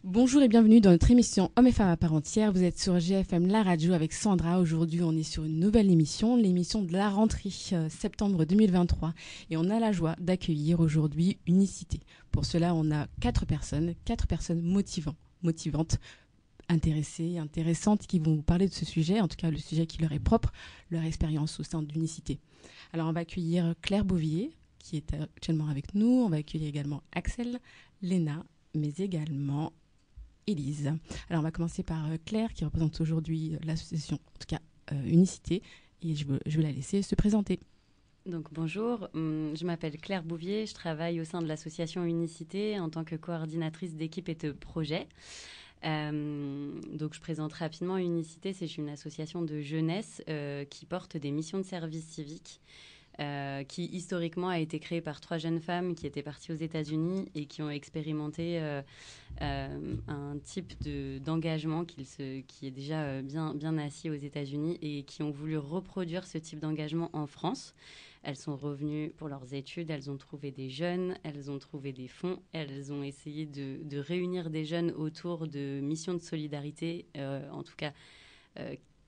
Bonjour et bienvenue dans notre émission Hommes et femmes à part entière. Vous êtes sur GFM La Radio avec Sandra. Aujourd'hui, on est sur une nouvelle émission, l'émission de la rentrée septembre 2023. Et on a la joie d'accueillir aujourd'hui Unicité. Pour cela, on a quatre personnes motivantes, intéressées, intéressantes, qui vont vous parler de ce sujet, en tout cas le sujet qui leur est propre, leur expérience au sein d'Unicité. Alors, on va accueillir Claire Bouvier, qui est actuellement avec nous. On va accueillir également Axel, Léna, mais également Élise. Alors on va commencer par Claire qui représente aujourd'hui l'association, en tout cas Unicité, et je veux la laisser se présenter. Donc bonjour, je m'appelle Claire Bouvier, je travaille au sein de l'association Unicité en tant que coordinatrice d'équipe et de projet. Donc je présente rapidement Unicité, c'est une association de jeunesse qui porte des missions de service civique. Qui historiquement a été créée par 3 jeunes femmes qui étaient parties aux États-Unis et qui ont expérimenté un type d'engagement qui est déjà bien assis aux États-Unis et qui ont voulu reproduire ce type d'engagement en France. Elles sont revenues pour leurs études, elles ont trouvé des jeunes, elles ont trouvé des fonds, elles ont essayé de réunir des jeunes autour de missions de solidarité, en tout cas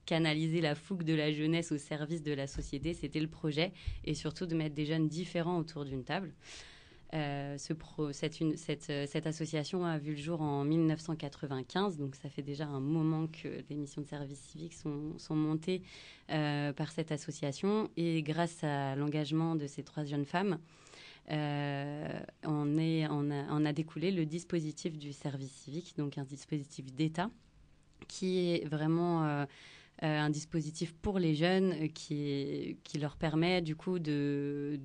canaliser la fougue de la jeunesse au service de la société, c'était le projet, et surtout de mettre des jeunes différents autour d'une table. Cette association a vu le jour en 1995, donc ça fait déjà un moment que les missions de service civique sont montées par cette association, et grâce à l'engagement de ces 3 jeunes femmes, on a découlé le dispositif du service civique, donc un dispositif d'État qui est vraiment un dispositif pour les jeunes qui leur permet du coup de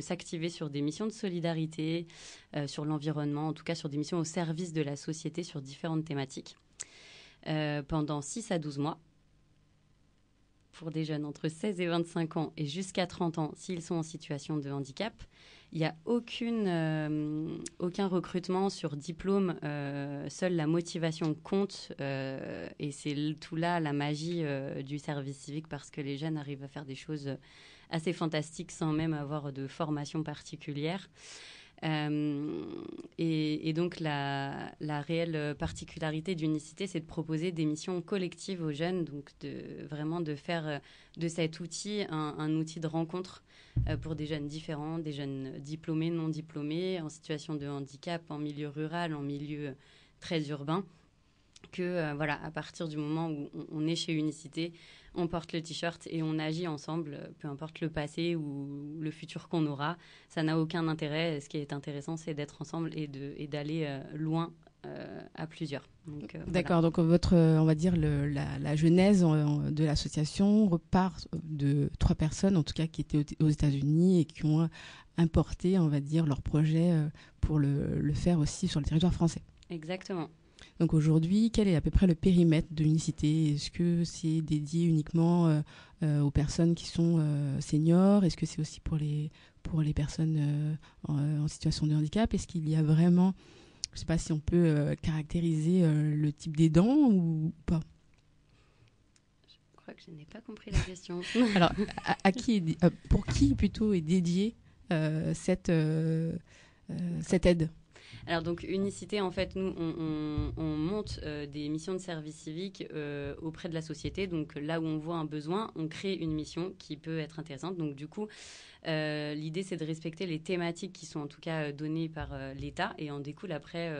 s'activer sur des missions de solidarité, sur l'environnement, en tout cas sur des missions au service de la société sur différentes thématiques, pendant 6 à 12 mois, pour des jeunes entre 16 et 25 ans et jusqu'à 30 ans s'ils sont en situation de handicap. Il n'y a aucun recrutement sur diplôme. Seule la motivation compte. Et c'est tout là la magie du service civique, parce que les jeunes arrivent à faire des choses assez fantastiques sans même avoir de formation particulière. Et donc la réelle particularité d'Unicité, c'est de proposer des missions collectives aux jeunes, donc vraiment de faire de cet outil un outil de rencontre pour des jeunes différents, des jeunes diplômés, non diplômés, en situation de handicap, en milieu rural, en milieu très urbain. Voilà, à partir du moment où on est chez Unicité, on porte le t-shirt et on agit ensemble, peu importe le passé ou le futur qu'on aura. Ça n'a aucun intérêt. Ce qui est intéressant, c'est d'être ensemble et d'aller loin à plusieurs. Donc, D'accord, voilà. donc on va dire la genèse de l'association repart de 3 personnes, en tout cas qui étaient aux États-Unis et qui ont importé, on va dire, leur projet pour le faire aussi sur le territoire français. Exactement. Donc aujourd'hui, quel est à peu près le périmètre de l'Unicité? Est-ce que c'est dédié uniquement aux personnes qui sont seniors? Est-ce que c'est aussi pour les personnes en situation de handicap? Est-ce qu'il y a vraiment, je ne sais pas si on peut caractériser le type d'aidant ou pas? Je crois que je n'ai pas compris la question. Alors, pour qui plutôt est dédiée cette aide? Alors donc Unicité, en fait, nous, on monte des missions de service civique auprès de la société. Donc là où on voit un besoin, on crée une mission qui peut être intéressante. Donc du coup, l'idée, c'est de respecter les thématiques qui sont en tout cas données par l'État, et en découle après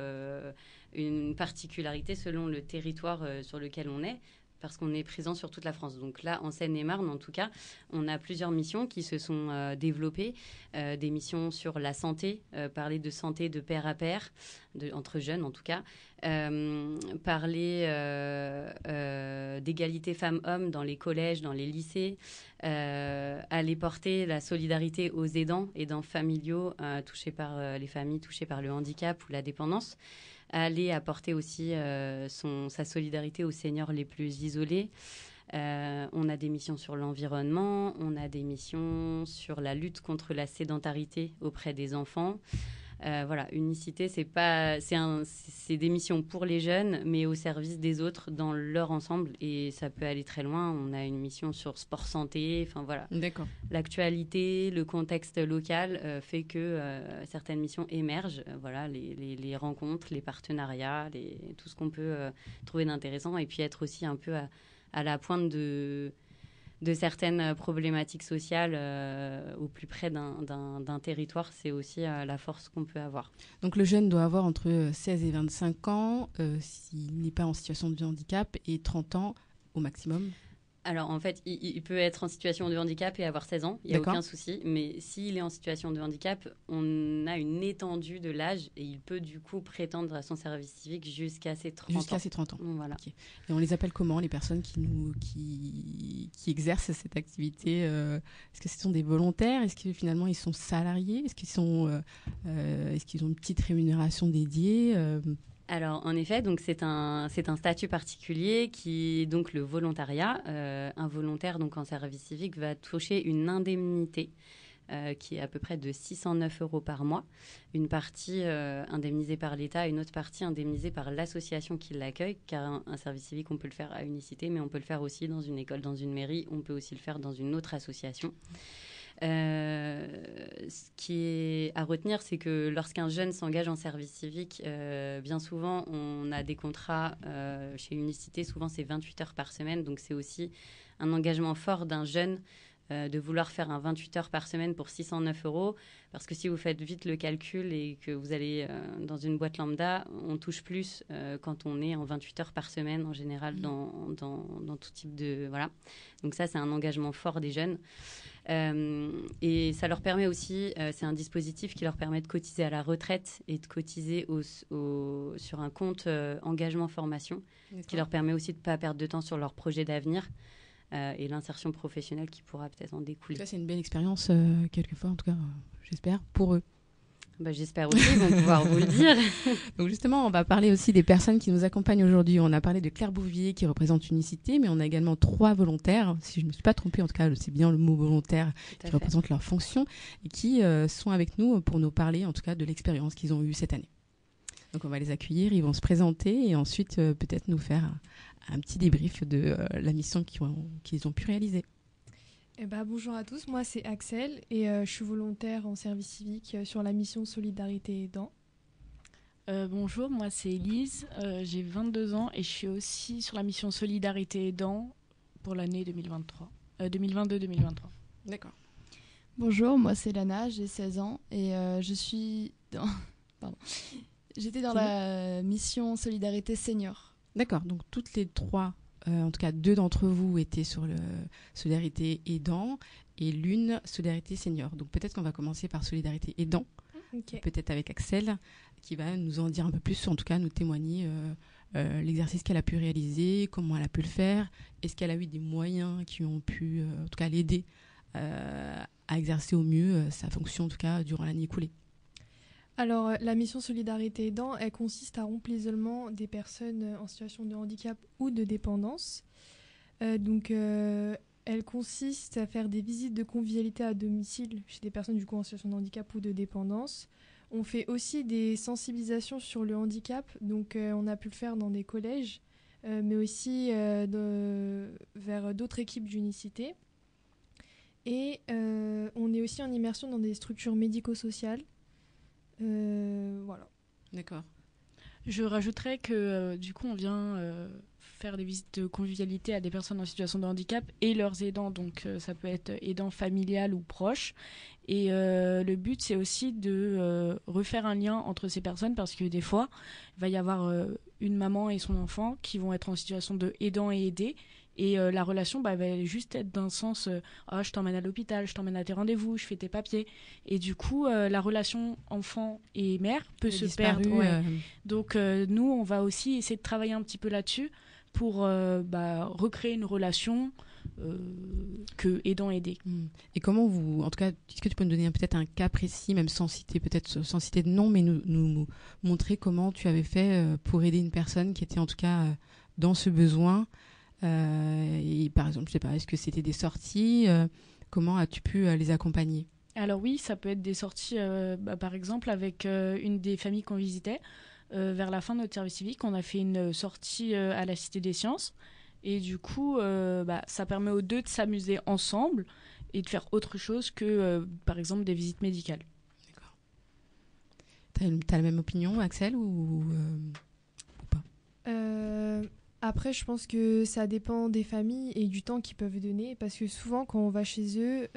une particularité selon le territoire sur lequel on est, parce qu'on est présent sur toute la France. Donc là, en Seine-et-Marne, en tout cas, on a plusieurs missions qui se sont développées. Des missions sur la santé, parler de santé de pair à pair, entre jeunes en tout cas. Parler d'égalité femmes-hommes dans les collèges, dans les lycées. Aller porter la solidarité aux aidants familiaux touchés par les familles touchées par le handicap ou la dépendance. Aller apporter aussi sa solidarité aux seniors les plus isolés. On a des missions sur l'environnement, on a des missions sur la lutte contre la sédentarité auprès des enfants. Voilà, Unicité, c'est des missions pour les jeunes, mais au service des autres dans leur ensemble. Et ça peut aller très loin. On a une mission sur sport santé. Enfin voilà. D'accord. L'actualité, le contexte local fait que certaines missions émergent. Voilà, les rencontres, les partenariats, tout ce qu'on peut trouver d'intéressant. Et puis être aussi un peu à la pointe de certaines problématiques sociales au plus près d'un territoire, c'est aussi la force qu'on peut avoir. Donc le jeune doit avoir entre 16 et 25 ans s'il n'est pas en situation de handicap et 30 ans au maximum. Alors, en fait, il peut être en situation de handicap et avoir 16 ans, il n'y a aucun souci. Mais s'il est en situation de handicap, on a une étendue de l'âge et il peut du coup prétendre à son service civique jusqu'à ses 30 ans. Jusqu'à ses 30 ans. Voilà. Okay. Et on les appelle comment, les personnes qui exercent cette activité Est-ce que ce sont des volontaires? Est-ce que finalement ils sont salariés? Est-ce qu'ils ont une petite rémunération dédiée Alors, en effet, donc c'est un statut particulier qui est donc le volontariat. Un volontaire donc en service civique va toucher une indemnité qui est à peu près de 609 € par mois. Une partie indemnisée par l'État, une autre partie indemnisée par l'association qui l'accueille, car un service civique, on peut le faire à Unicité, mais on peut le faire aussi dans une école, dans une mairie, on peut aussi le faire dans une autre association. Ce qui est à retenir, c'est que lorsqu'un jeune s'engage en service civique, bien souvent, on a des contrats chez Unicité, souvent c'est 28 heures par semaine, donc c'est aussi un engagement fort d'un jeune de vouloir faire un 28 heures par semaine pour 609 €, parce que si vous faites vite le calcul et que vous allez dans une boîte lambda, on touche plus quand on est en 28 heures par semaine, en général, dans tout type de... Voilà. Donc ça, c'est un engagement fort des jeunes. Et ça leur permet aussi, c'est un dispositif qui leur permet de cotiser à la retraite et de cotiser sur un compte engagement formation, ce qui leur permet aussi de ne pas perdre de temps sur leur projet d'avenir et l'insertion professionnelle qui pourra peut-être en découler. Ça, c'est une belle expérience, quelquefois, en tout cas, j'espère, pour eux. Bah, j'espère aussi, ils vont pouvoir vous le dire. Donc justement, on va parler aussi des personnes qui nous accompagnent aujourd'hui. On a parlé de Claire Bouvier qui représente Unicité, mais on a également 3 volontaires, si je ne me suis pas trompée, en tout cas c'est bien le mot volontaire, qui représente leur fonction et qui sont avec nous pour nous parler en tout cas de l'expérience qu'ils ont eue cette année. Donc on va les accueillir, ils vont se présenter et ensuite peut-être nous faire un petit débrief de la mission qu'ils ont pu réaliser. Bonjour à tous, moi c'est Axel et je suis volontaire en service civique sur la mission Solidarité Aidant. Bonjour, moi c'est Elise, j'ai 22 ans et je suis aussi sur la mission Solidarité Aidant pour l'année 2022-2023. D'accord. Bonjour, moi c'est Lana, j'ai 16 ans et j'étais dans la mission Solidarité Senior. D'accord, donc toutes les 3... en tout cas, 2 d'entre vous étaient sur le Solidarité Aidant et l'une Solidarité Senior. Donc peut-être qu'on va commencer par Solidarité Aidant, peut-être avec Axel, qui va nous en dire un peu plus, en tout cas nous témoigner l'exercice qu'elle a pu réaliser, comment elle a pu le faire, est-ce qu'elle a eu des moyens qui ont pu, en tout cas, l'aider à exercer au mieux sa fonction, en tout cas, durant l'année écoulée. Alors, la mission Solidarité Aidant, elle consiste à rompre l'isolement des personnes en situation de handicap ou de dépendance. Elle consiste à faire des visites de convivialité à domicile chez des personnes du coup en situation de handicap ou de dépendance. On fait aussi des sensibilisations sur le handicap, donc on a pu le faire dans des collèges, mais aussi vers d'autres équipes d'Unicité. Et on est aussi en immersion dans des structures médico-sociales. Voilà. D'accord. Je rajouterais que du coup on vient faire des visites de convivialité à des personnes en situation de handicap et leurs aidants, donc ça peut être aidant familial ou proche, et le but c'est aussi de refaire un lien entre ces personnes, parce que des fois il va y avoir une maman et son enfant qui vont être en situation de aidant et aidé. Et la relation va juste être d'un sens je t'emmène à l'hôpital, je t'emmène à tes rendez-vous, je fais tes papiers. Et du coup, la relation enfant et mère peut se perdre. Ouais. Donc, nous, on va aussi essayer de travailler un petit peu là-dessus pour recréer une relation que aidant-aidé. Et comment vous... En tout cas, est-ce que tu peux nous donner peut-être un cas précis, même sans citer de nom, mais nous montrer comment tu avais fait pour aider une personne qui était en tout cas dans ce besoin et par exemple, je sais pas, est-ce que c'était des sorties comment as-tu pu les accompagner Alors oui, ça peut être des sorties, par exemple, avec une des familles qu'on visitait. Vers la fin de notre service civique, on a fait une sortie à la Cité des Sciences. Et du coup, ça permet aux deux de s'amuser ensemble et de faire autre chose que, par exemple, des visites médicales. D'accord. T'as la même opinion, Axel, ou pas? Après, je pense que ça dépend des familles et du temps qu'ils peuvent donner, parce que souvent, quand on va chez eux,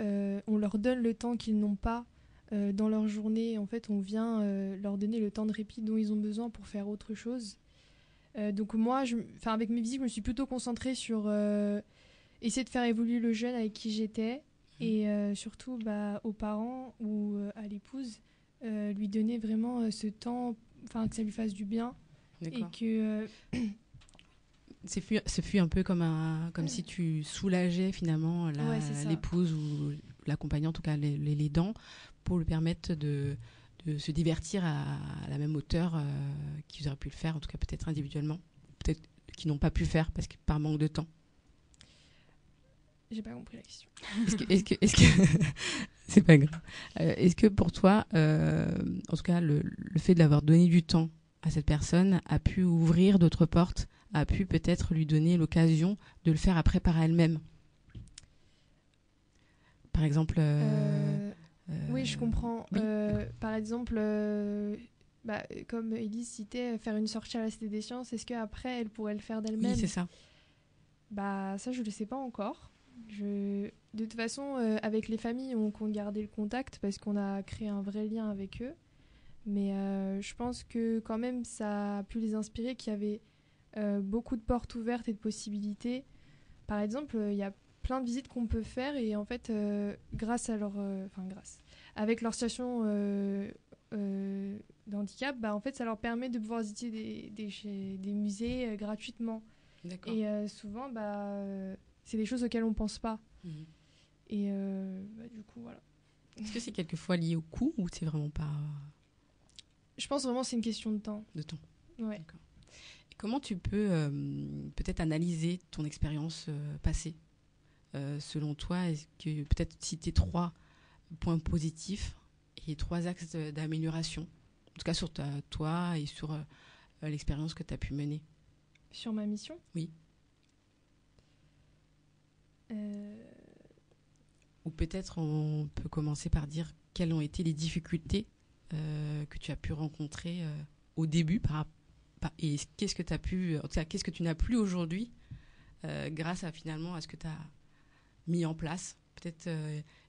on leur donne le temps qu'ils n'ont pas dans leur journée. En fait, on vient leur donner le temps de répit dont ils ont besoin pour faire autre chose. Donc moi, avec mes visites, je me suis plutôt concentrée sur essayer de faire évoluer le jeune avec qui j'étais, et surtout aux parents ou à l'épouse, lui donner vraiment ce temps, que ça lui fasse du bien. D'accord. Et que... Ce fut un peu comme si tu soulageais finalement l'épouse ou l'accompagnant, en tout cas l'aidant, pour lui permettre de se divertir à la même hauteur qu'ils auraient pu le faire, en tout cas peut-être individuellement, peut-être qu'ils n'ont pas pu le faire par manque de temps. J'ai pas compris la question. Est-ce que c'est pas grave. Est-ce que pour toi, en tout cas le fait d'avoir donné du temps à cette personne a pu ouvrir d'autres portes, a pu peut-être lui donner l'occasion de le faire après par elle-même? Par exemple... oui, je comprends. Oui. Par exemple, comme Élise citait, faire une sortie à la Cité des Sciences, est-ce qu'après, elle pourrait le faire d'elle-même? Oui, c'est ça. Ça, je ne le sais pas encore. De toute façon, avec les familles, on compte garder le contact parce qu'on a créé un vrai lien avec eux. Mais je pense que quand même, ça a pu les inspirer, qu'il y avait beaucoup de portes ouvertes et de possibilités. Par exemple, il y a plein de visites qu'on peut faire, et en fait, grâce à avec leur situation d'handicap, en fait, ça leur permet de pouvoir visiter des musées gratuitement. D'accord. Et souvent, c'est des choses auxquelles on ne pense pas. Mmh. Et du coup, voilà. Est-ce que c'est quelquefois lié au coût ou c'est vraiment pas... Je pense vraiment que c'est une question de temps. De temps. Ouais. D'accord. Et comment tu peux peut-être analyser ton expérience passée? Selon toi, est-ce que peut-être citer 3 points positifs et 3 axes d'amélioration, en tout cas sur toi et sur l'expérience que tu as pu mener? Sur ma mission? Oui. Ou peut-être on peut commencer par dire quelles ont été les difficultés que tu as pu rencontrer au début et qu'est-ce que tu as pu, en tout cas, qu'est-ce que tu n'as plus aujourd'hui grâce à finalement à ce que tu as mis en place. Peut-être,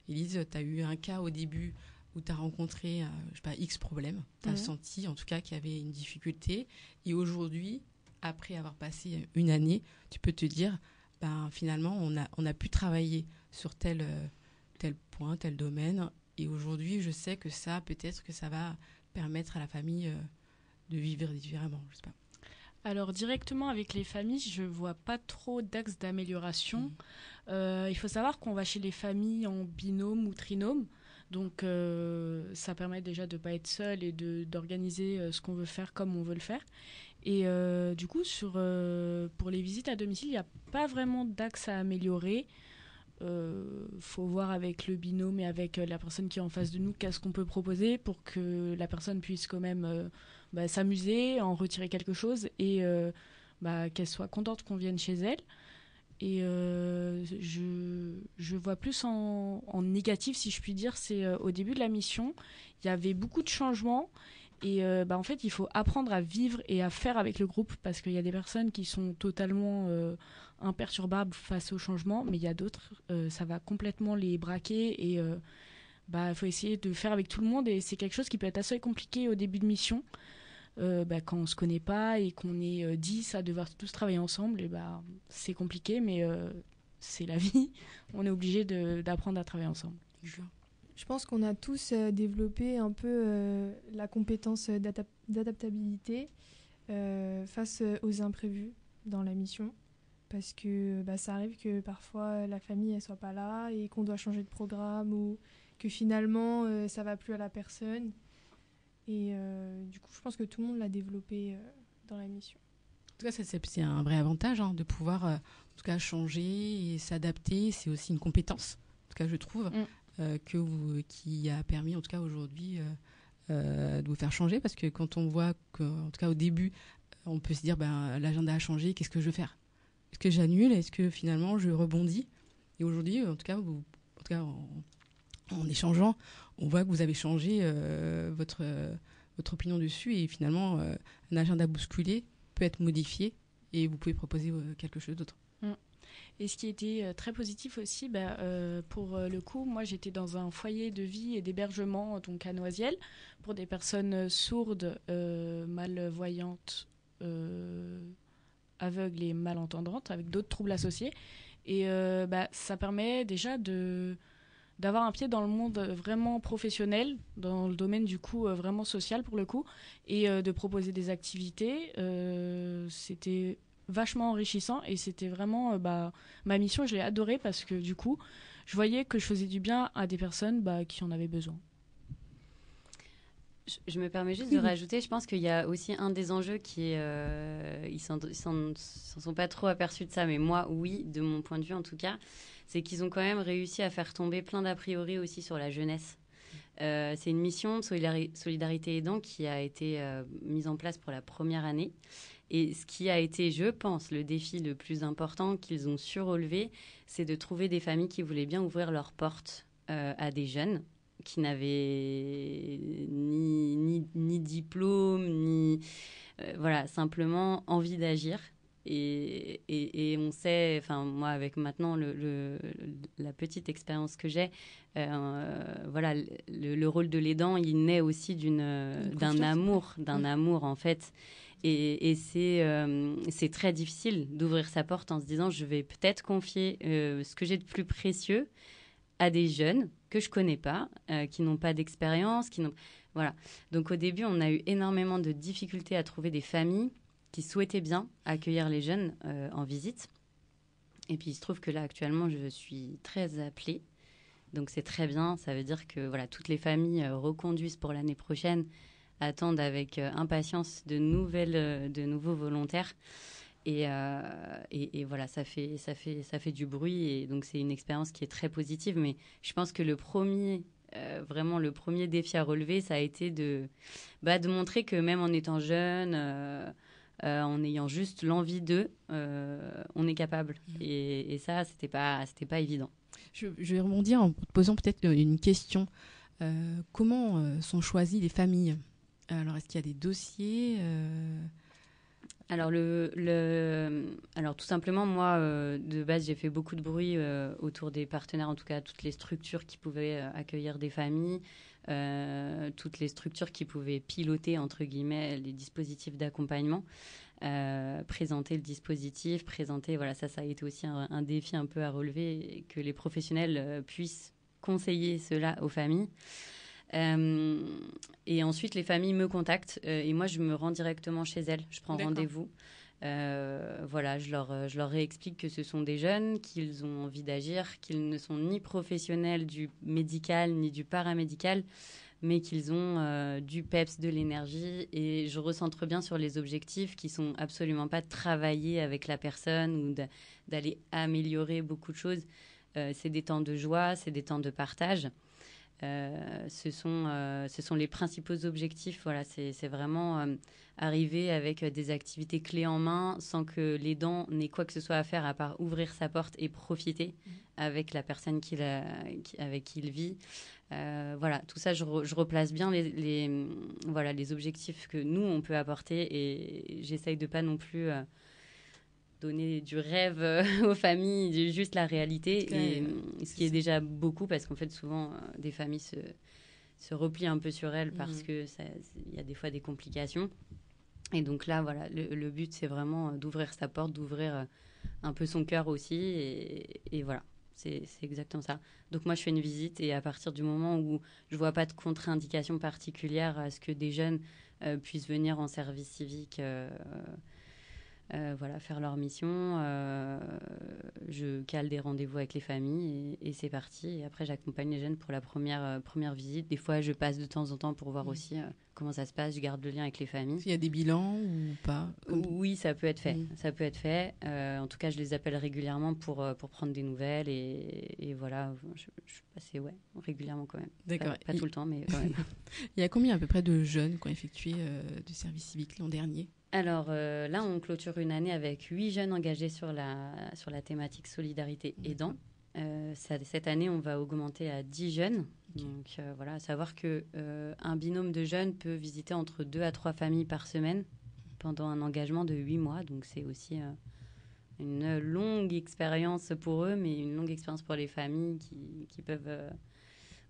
Élise, tu as eu un cas au début où tu as rencontré, X problèmes. Tu as senti, en tout cas, qu'il y avait une difficulté. Et aujourd'hui, après avoir passé une année, tu peux te dire, finalement, on a pu travailler sur tel point, tel domaine. Et aujourd'hui, je sais que peut-être que ça va permettre à la famille de vivre différemment. Je sais pas. Alors directement avec les familles, je vois pas trop d'axes d'amélioration. Il faut savoir qu'on va chez les familles en binôme ou trinôme, donc ça permet déjà de pas être seul et d'organiser ce qu'on veut faire comme on veut le faire. Et du coup, pour les visites à domicile, il n'y a pas vraiment d'axe à améliorer. Faut voir avec le binôme et avec la personne qui est en face de nous qu'est-ce qu'on peut proposer pour que la personne puisse quand même s'amuser, en retirer quelque chose et qu'elle soit contente qu'on vienne chez elle. Et je vois plus en négatif, si je puis dire, c'est au début de la mission, il y avait beaucoup de changements. Et en fait, il faut apprendre à vivre et à faire avec le groupe parce qu'il y a des personnes qui sont totalement imperturbables face au changement, mais il y a d'autres, ça va complètement les braquer et faut essayer de faire avec tout le monde. Et c'est quelque chose qui peut être assez compliqué au début de mission quand on ne se connaît pas et qu'on est 10 à devoir tous travailler ensemble. Et c'est compliqué, mais c'est la vie. On est obligé d'apprendre à travailler ensemble. Je pense qu'on a tous développé un peu la compétence d'adaptabilité face aux imprévus dans la mission. Parce que ça arrive que parfois la famille ne soit pas là et qu'on doit changer de programme ou que finalement ça ne va plus à la personne. Et du coup, je pense que tout le monde l'a développé dans la mission. En tout cas, c'est un vrai avantage de pouvoir en tout cas, changer et s'adapter. C'est aussi une compétence, en tout cas, je trouve. qui a permis, en tout cas aujourd'hui, de vous faire changer? Parce que quand on voit qu'en tout cas au début, on peut se dire, l'agenda a changé, qu'est-ce que je veux faire? Est-ce que j'annule? Est-ce que finalement je rebondis? Et aujourd'hui, en tout cas, en échangeant, on voit que vous avez changé votre opinion dessus, et finalement, un agenda bousculé peut être modifié et vous pouvez proposer quelque chose d'autre. Et ce qui était très positif aussi, pour le coup, moi j'étais dans un foyer de vie et d'hébergement donc à Noisiel pour des personnes sourdes, malvoyantes, aveugles et malentendantes avec d'autres troubles associés. Et ça permet déjà d'avoir un pied dans le monde vraiment professionnel, dans le domaine du coup vraiment social pour le coup, et de proposer des activités. C'était vachement enrichissant et c'était vraiment ma mission. Je l'ai adorée parce que du coup je voyais que je faisais du bien à des personnes qui en avaient besoin. Je me permets juste de rajouter, je pense qu'il y a aussi un des enjeux qui est, ils s'en sont pas trop aperçus de ça, mais moi oui, de mon point de vue en tout cas, c'est qu'ils ont quand même réussi à faire tomber plein d'a priori aussi sur la jeunesse. C'est une mission de solidarité aidant qui a été mise en place pour la première année. Et ce qui a été, je pense, le défi le plus important qu'ils ont su relever, c'est de trouver des familles qui voulaient bien ouvrir leurs portes à des jeunes qui n'avaient ni diplôme, ni simplement envie d'agir. Et on sait, enfin moi avec maintenant la petite expérience que j'ai, le rôle de l'aidant, il naît aussi d'un amour en fait. Et c'est très difficile d'ouvrir sa porte en se disant je vais peut-être confier ce que j'ai de plus précieux à des jeunes que je connais pas, qui n'ont pas d'expérience, voilà. Donc au début, on a eu énormément de difficultés à trouver des familles qui souhaitaient bien accueillir les jeunes en visite. Et puis il se trouve que là actuellement, je suis très appelée. Donc c'est très bien. Ça veut dire que toutes les familles reconduisent pour l'année prochaine, attendent avec impatience de nouveaux volontaires. Et voilà, ça fait du bruit, et donc c'est une expérience qui est très positive. Mais je pense que le premier défi à relever, ça a été de montrer que même en étant jeune, en ayant juste l'envie on est capable. Et ça, c'était pas évident. Je vais rebondir en te posant peut-être une question. Comment sont choisies les familles? Alors, est-ce qu'il y a des dossiers Alors, alors, tout simplement, moi, de base, j'ai fait beaucoup de bruit autour des partenaires, en tout cas, toutes les structures qui pouvaient accueillir des familles, toutes les structures qui pouvaient piloter, entre guillemets, les dispositifs d'accompagnement, présenter le dispositif, ça a été aussi un défi un peu à relever, que les professionnels puissent conseiller cela aux familles. Et ensuite, les familles me contactent et moi, je me rends directement chez elles. Je prends rendez-vous. Je leur réexplique que ce sont des jeunes, qu'ils ont envie d'agir, qu'ils ne sont ni professionnels du médical ni du paramédical, mais qu'ils ont du peps, de l'énergie. Et je recentre bien sur les objectifs qui sont absolument pas de travailler avec la personne ou d'aller améliorer beaucoup de choses. C'est des temps de joie, c'est des temps de partage. Ce sont les principaux objectifs. C'est vraiment arriver avec des activités clés en main sans que l'aidant n'ait quoi que ce soit à faire à part ouvrir sa porte et profiter avec la personne avec qui il vit. Tout ça, je replace bien les objectifs que nous, on peut apporter, et j'essaye de pas non plus donner du rêve aux familles, juste la réalité, ce qui est déjà beaucoup, parce qu'en fait souvent des familles se replient un peu sur elles parce que il y a des fois des complications, et donc là le but c'est vraiment d'ouvrir sa porte, d'ouvrir un peu son cœur aussi, et voilà, c'est exactement ça. Donc moi je fais une visite, et à partir du moment où je vois pas de contre-indication particulière à ce que des jeunes puissent venir en service civique faire leur mission. Je cale des rendez-vous avec les familles et c'est parti. Et après, j'accompagne les jeunes pour la première visite. Des fois, je passe de temps en temps pour voir aussi comment ça se passe. Je garde le lien avec les familles. Il y a des bilans ou pas? Oui, ça peut être fait. Ça peut être fait. En tout cas, je les appelle régulièrement pour prendre des nouvelles. Et voilà, je passais régulièrement quand même. D'accord. Pas tout le temps, mais quand même. Il y a combien à peu près de jeunes qui ont effectué du service civique l'an dernier? Alors là, on clôture une année avec 8 jeunes engagés sur la thématique solidarité aidant. Cette année, on va augmenter à 10 jeunes. Okay. Donc voilà, à savoir qu'un binôme de jeunes peut visiter entre 2 à 3 familles par semaine pendant un engagement de 8 mois. Donc c'est aussi une longue expérience pour eux, mais une longue expérience pour les familles qui peuvent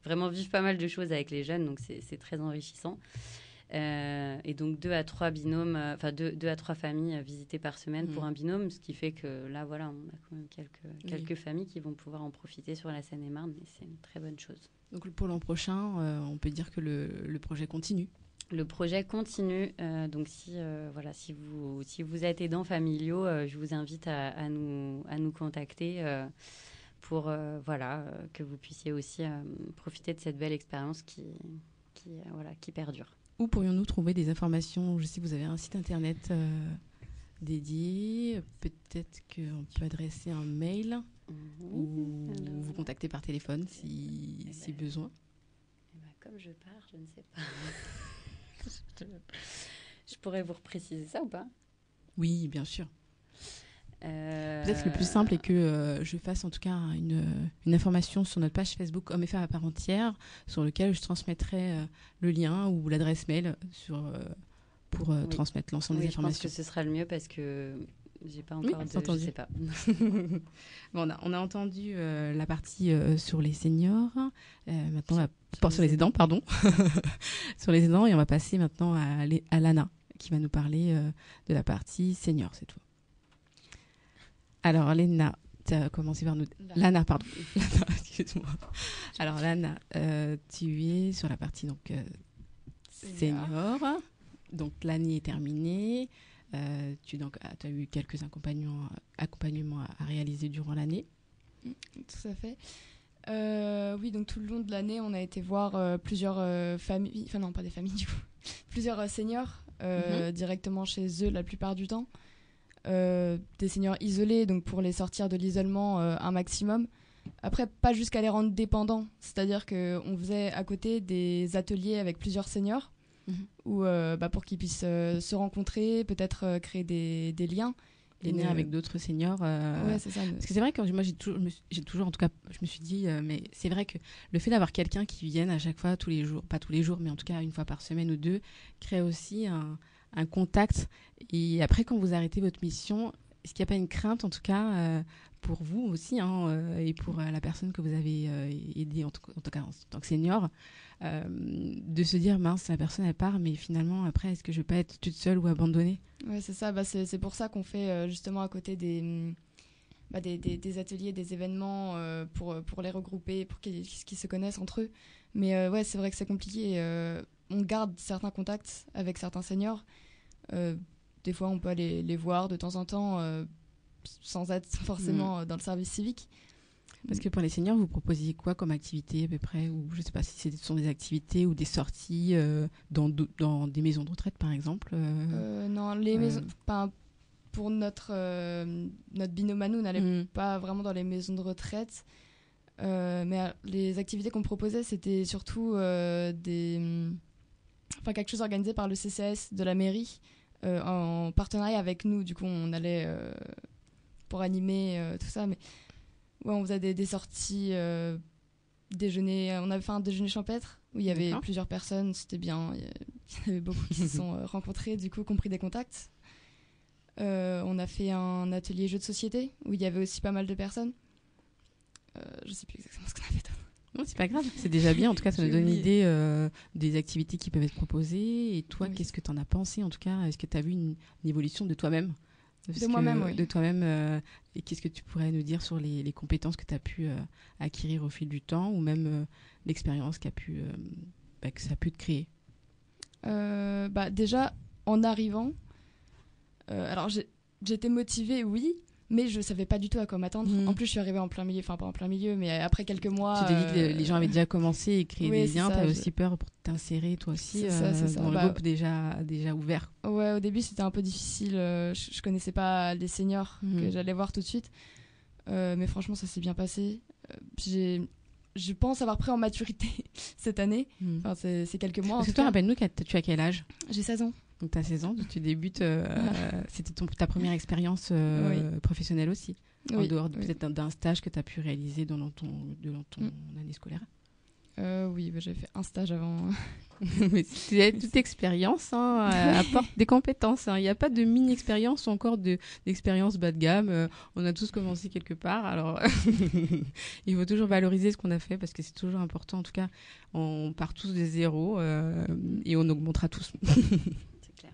vraiment vivre pas mal de choses avec les jeunes. Donc c'est très enrichissant. Et donc 2 à 3 binômes, 2 à 3 familles visitées par semaine pour un binôme, ce qui fait que là, voilà, on a quand même quelques familles qui vont pouvoir en profiter sur la Seine-et-Marne, et c'est une très bonne chose. Donc pour l'an prochain, on peut dire que le projet continue. Le projet continue, donc si vous êtes aidants familiaux, je vous invite à nous contacter pour que vous puissiez aussi profiter de cette belle expérience qui perdure. Où pourrions-nous trouver des informations? Je sais que vous avez un site internet dédié. Peut-être qu'on peut adresser un mail ou vous contacter par téléphone si besoin. Comme je pars, je ne sais pas. Je pourrais vous repréciser ça ou pas? Oui, bien sûr. Peut-être que le plus simple est que je fasse en tout cas une information sur notre page Facebook Hommes et Femmes à part entière, sur lequel je transmettrai le lien ou l'adresse mail pour transmettre l'ensemble des informations. Je pense que ce sera le mieux parce que j'ai pas encore entendu. Je sais pas. Bon, on a entendu la partie sur les seniors. Maintenant, sur les aidants, pardon. Sur les aidants, et on va passer maintenant à Lana qui va nous parler de la partie senior, c'est tout. Alors, Léna, tu as commencé par nous... Lana, pardon. Lana, excuse-moi. Alors, Lana, tu es sur la partie senior. Donc, l'année est terminée. Tu as eu quelques accompagnements à réaliser durant l'année. Tout à fait. Oui, donc tout le long de l'année, on a été voir plusieurs familles... Enfin, non, pas des familles, du coup. Plusieurs seniors directement chez eux la plupart du temps. Des seniors isolés, donc pour les sortir de l'isolement un maximum. Après, pas jusqu'à les rendre dépendants, c'est-à-dire qu'on faisait à côté des ateliers avec plusieurs seniors où, pour qu'ils puissent se rencontrer, peut-être créer des liens. Des liens avec d'autres seniors. Ouais, c'est ça. Parce que c'est vrai que moi, j'ai toujours, en tout cas, je me suis dit, mais c'est vrai que le fait d'avoir quelqu'un qui vienne à chaque fois, tous les jours, pas tous les jours, mais en tout cas une fois par semaine ou deux, crée aussi un contact. Et après, quand vous arrêtez votre mission, est-ce qu'il n'y a pas une crainte, en tout cas, pour vous aussi, et pour la personne que vous avez aidée, en tout cas en tant que senior, de se dire, mince, la personne, elle part, mais finalement, après, est-ce que je ne vais pas être toute seule ou abandonnée? Oui, c'est ça. C'est pour ça qu'on fait justement à côté des ateliers, des événements pour les regrouper, pour qu'ils se connaissent entre eux. Mais c'est vrai que c'est compliqué. On garde certains contacts avec certains seniors. Des fois, on peut aller les voir de temps en temps sans être forcément dans le service civique. Parce que pour les seniors, vous proposiez quoi comme activité à peu près? Ou je ne sais pas si ce sont des activités ou des sorties dans des maisons de retraite, par exemple. Non, les maisons... Pour notre binôme à nous, on n'allait pas vraiment dans les maisons de retraite. Mais les activités qu'on proposait, c'était surtout quelque chose organisé par le CCAS de la mairie en partenariat avec nous. Du coup, on allait pour animer tout ça. Mais ouais, on faisait des sorties, déjeuner. On avait fait un déjeuner champêtre où il y avait plusieurs personnes. C'était bien. Il y avait beaucoup qui se sont rencontrés, du coup, compris des contacts. On a fait un atelier jeux de société où il y avait aussi pas mal de personnes. Je sais plus exactement ce qu'on a fait d'autre. Non, c'est pas grave, c'est déjà bien. En tout cas, ça nous donne une idée des activités qui peuvent être proposées. Et toi, qu'est-ce que tu en as pensé? En tout cas, est-ce que tu as vu une évolution de toi-même? Moi-même, oui. De toi-même. Et qu'est-ce que tu pourrais nous dire sur les compétences que tu as pu acquérir au fil du temps, ou même l'expérience que ça a pu te créer? Déjà, en arrivant, alors j'étais motivée, oui, mais je savais pas du tout à quoi m'attendre. En plus, je suis arrivée en plein milieu, enfin pas en plein milieu, mais après quelques mois. Tu t'es dit que les gens avaient déjà commencé à créer des liens, t'avais aussi peur pour t'insérer toi aussi c'est ça. dans le groupe déjà ouvert. Ouais, au début c'était un peu difficile, je connaissais pas les seniors que j'allais voir tout de suite, mais franchement ça s'est bien passé. Je pense avoir pris en maturité cette année, enfin c'est quelques mois. Parce que toi, rappelle-nous, tu as quel âge? J'ai 16 ans. Donc tu as 16 ans, tu débutes, c'était ta première expérience professionnelle aussi, en dehors peut-être d'un stage que tu as pu réaliser dans ton année scolaire. Oui, j'avais fait un stage avant. Mais toute expérience apporte des compétences. Il n'y a pas de mini-expérience ou encore d'expérience bas de gamme. On a tous commencé quelque part. Alors, il faut toujours valoriser ce qu'on a fait parce que c'est toujours important. En tout cas, on part tous de zéro et on augmentera tous. C'est clair.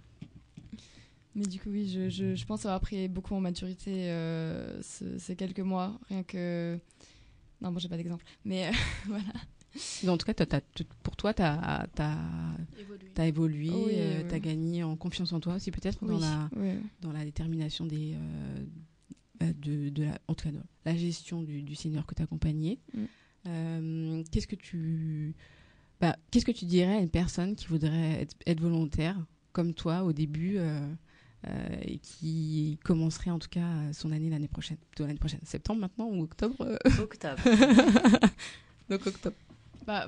Mais du coup, oui, je pense avoir pris beaucoup en maturité ces quelques mois. Rien que... Non, bon, j'ai pas d'exemple. Mais voilà. En tout cas, pour toi, tu as évolué, tu as gagné en confiance en toi aussi, peut-être, dans la détermination en tout cas, dans la gestion du senior que tu as accompagné. Qu'est-ce que tu dirais à une personne qui voudrait être volontaire, comme toi, au début, et qui commencerait en tout cas son année l'année prochaine, septembre maintenant ou octobre Octobre. Donc octobre.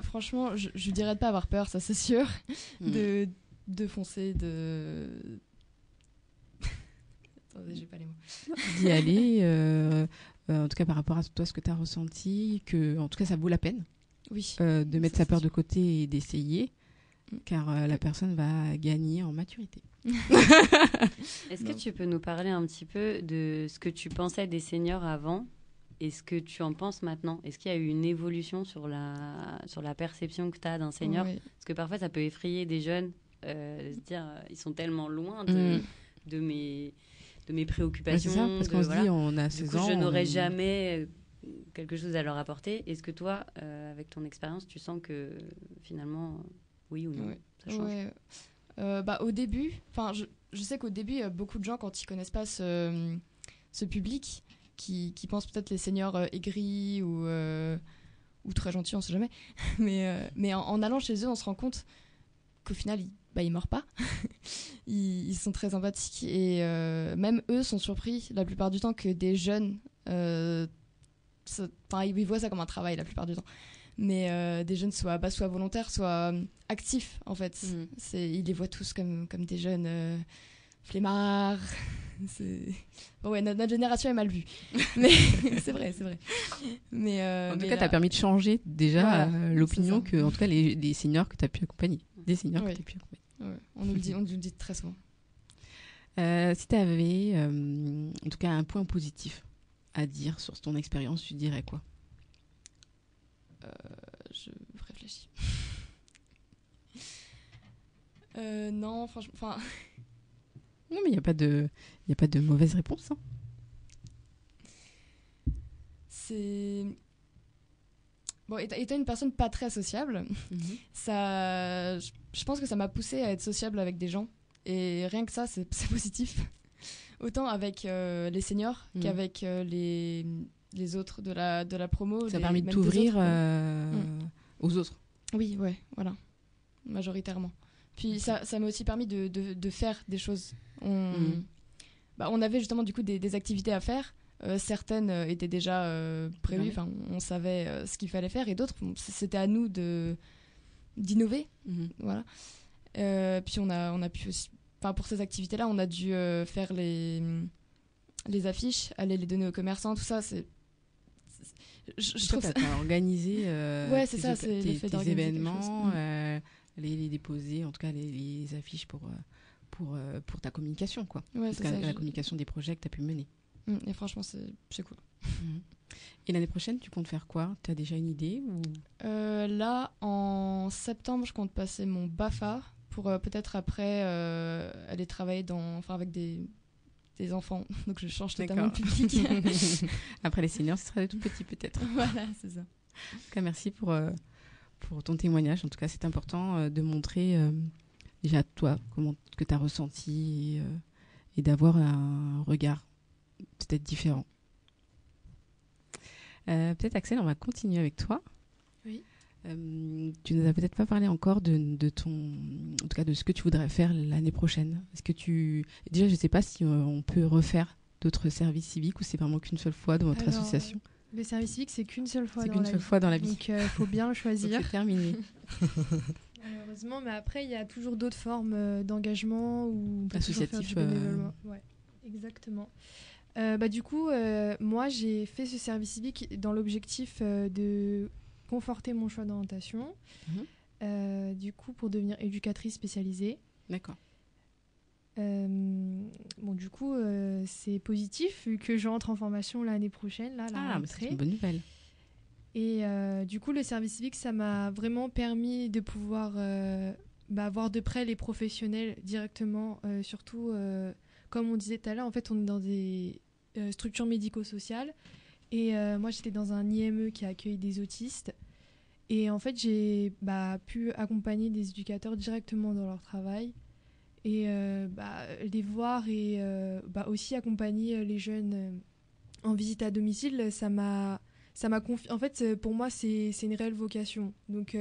Franchement, je dirais de pas avoir peur, ça c'est sûr. De foncer, Attendez, j'ai pas les mots. D'y aller, en tout cas par rapport à toi, ce que tu as ressenti, que en tout cas ça vaut la peine. Oui. De mettre sa peur de côté et d'essayer, car la personne va gagner en maturité. Est-ce que tu peux nous parler un petit peu de ce que tu pensais des seniors avant? Et ce que tu en penses maintenant? Est-ce qu'il y a eu une évolution sur la perception que tu as d'un senior? Parce que parfois, ça peut effrayer des jeunes, se dire, ils sont tellement loin de mes préoccupations. C'est ça, parce qu'on se dit, on a 16 ans. Je n'aurai jamais quelque chose à leur apporter. Est-ce que toi, avec ton expérience, tu sens que finalement, oui ou non, ça change? Au début, je sais qu'au début, il y a beaucoup de gens, quand ils connaissent pas ce public, qui pensent peut-être les seniors aigris ou très gentils, on sait jamais. Mais en allant chez eux, on se rend compte qu'au final, ils mordent pas. Ils sont très sympathiques. Et même eux sont surpris, la plupart du temps, que des jeunes... ils voient ça comme un travail, la plupart du temps. Mais des jeunes soit volontaires, soit actifs, en fait. Ils les voient tous comme des jeunes flemmards. Notre génération est mal vue. Mais c'est vrai. Mais, en tout cas, tu as permis de changer déjà l'opinion que, en tout cas, les seniors que tu as pu accompagner. Des seniors que tu as pu accompagner. Ouais, on nous le dit très souvent. Si tu avais, en tout cas, un point positif à dire sur ton expérience, tu dirais quoi? Je réfléchis. Non, franchement... Non, mais il n'y a pas de mauvaise réponse. C'est... Bon, étant une personne pas très sociable, je pense que ça m'a poussée à être sociable avec des gens. Et rien que ça, c'est positif. Autant avec les seniors qu'avec les autres de la promo. Ça a permis de t'ouvrir aux autres. Oui, voilà. Majoritairement. Puis ça m'a aussi permis de faire des choses. On avait justement du coup des activités à faire. Certaines étaient déjà prévues, on savait ce qu'il fallait faire, et d'autres, c'était à nous d'innover. Voilà. Puis on a pu aussi, pour ces activités-là, on a dû faire les affiches, aller les donner aux commerçants, tout ça. Je trouve ça... T'as organisé tes événements, les déposer, en tout cas les affiches pour ta communication, quoi. Ouais, la communication des projets que tu as pu mener. Et franchement, c'est cool. Et l'année prochaine, tu comptes faire quoi? Tu as déjà une idée ou... Là, en septembre, je compte passer mon BAFA pour peut-être après aller travailler avec des enfants. Donc je change totalement de public. Après les seniors, ce sera des tout petits peut-être. Voilà, c'est ça. En tout cas, merci pour ton témoignage. En tout cas, c'est important de montrer déjà toi, comment que tu as ressenti et d'avoir un regard peut-être différent. Peut-être Axel, on va continuer avec toi. Oui. Tu nous as peut-être pas parlé encore de ton, en tout cas de ce que tu voudrais faire l'année prochaine. Est-ce que déjà, je sais pas si on peut refaire d'autres services civiques ou c'est vraiment qu'une seule fois dans votre association. Le service civique, c'est qu'une seule fois dans la vie. Donc, il faut bien le choisir. Donc, c'est terminé. Malheureusement, mais après, il y a toujours d'autres formes d'engagement ou associatif. Ouais, exactement. Du coup, moi, j'ai fait ce service civique dans l'objectif de conforter mon choix d'orientation. Du coup, pour devenir éducatrice spécialisée. D'accord. Du coup, c'est positif vu que j'entre en formation l'année prochaine, là, la rentrée. C'est une bonne nouvelle. Et du coup, le service civique, ça m'a vraiment permis de pouvoir voir de près les professionnels directement. Surtout, comme on disait tout à l'heure, en fait, on est dans des structures médico-sociales. Et moi, j'étais dans un IME qui accueille des autistes. Et en fait, j'ai pu accompagner des éducateurs directement dans leur travail. Et les voir et aussi accompagner les jeunes en visite à domicile, ça m'a en fait, pour moi, c'est une réelle vocation. Donc,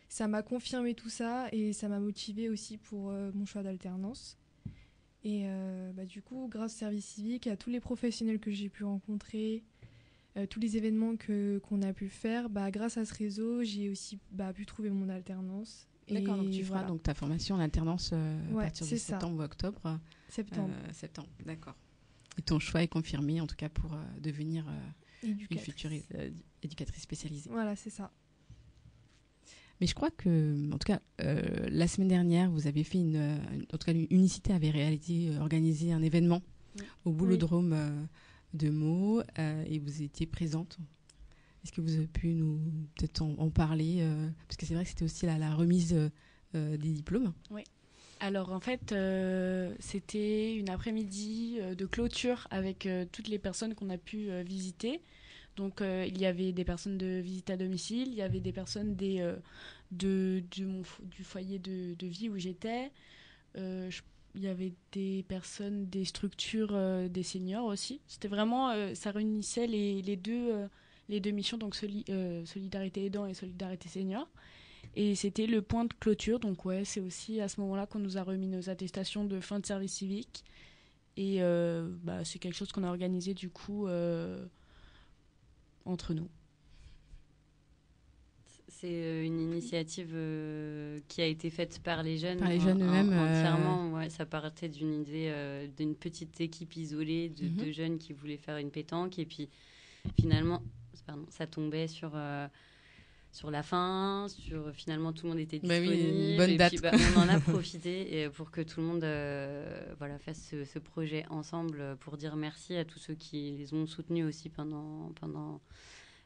ça m'a confirmé tout ça et ça m'a motivée aussi pour mon choix d'alternance. Et du coup, grâce au service civique, à tous les professionnels que j'ai pu rencontrer, tous les événements qu'on a pu faire, grâce à ce réseau, j'ai aussi pu trouver mon alternance. D'accord, donc tu feras donc ta formation en alternance à partir de septembre ou octobre. Septembre, d'accord. Et ton choix est confirmé, en tout cas, pour devenir une future éducatrice spécialisée. Voilà, c'est ça. Mais je crois que, en tout cas, la semaine dernière, vous avez fait Unicité avait organisé un événement au Boulodrome de Meaux et vous étiez présente. Est-ce que vous avez pu nous peut-être en parler parce que c'est vrai que c'était aussi la remise des diplômes. Oui. Alors en fait, c'était une après-midi de clôture avec toutes les personnes qu'on a pu visiter. Donc il y avait des personnes de visite à domicile, il y avait des personnes du foyer de vie où j'étais. Il y avait des personnes des structures des seniors aussi. C'était vraiment, ça réunissait les deux missions, donc Solidarité Aidant et Solidarité Senior. Et c'était le point de clôture. Donc c'est aussi à ce moment-là qu'on nous a remis nos attestations de fin de service civique. Et c'est quelque chose qu'on a organisé du coup entre nous. C'est une initiative qui a été faite par les jeunes. Par les jeunes eux-mêmes. Entièrement, ça partait d'une idée d'une petite équipe isolée de jeunes qui voulaient faire une pétanque. Et puis finalement, ça tombait sur la fin, finalement tout le monde était disponible. Oui, une bonne date. Et puis, on en a profité pour que tout le monde fasse ce projet ensemble pour dire merci à tous ceux qui les ont soutenus aussi pendant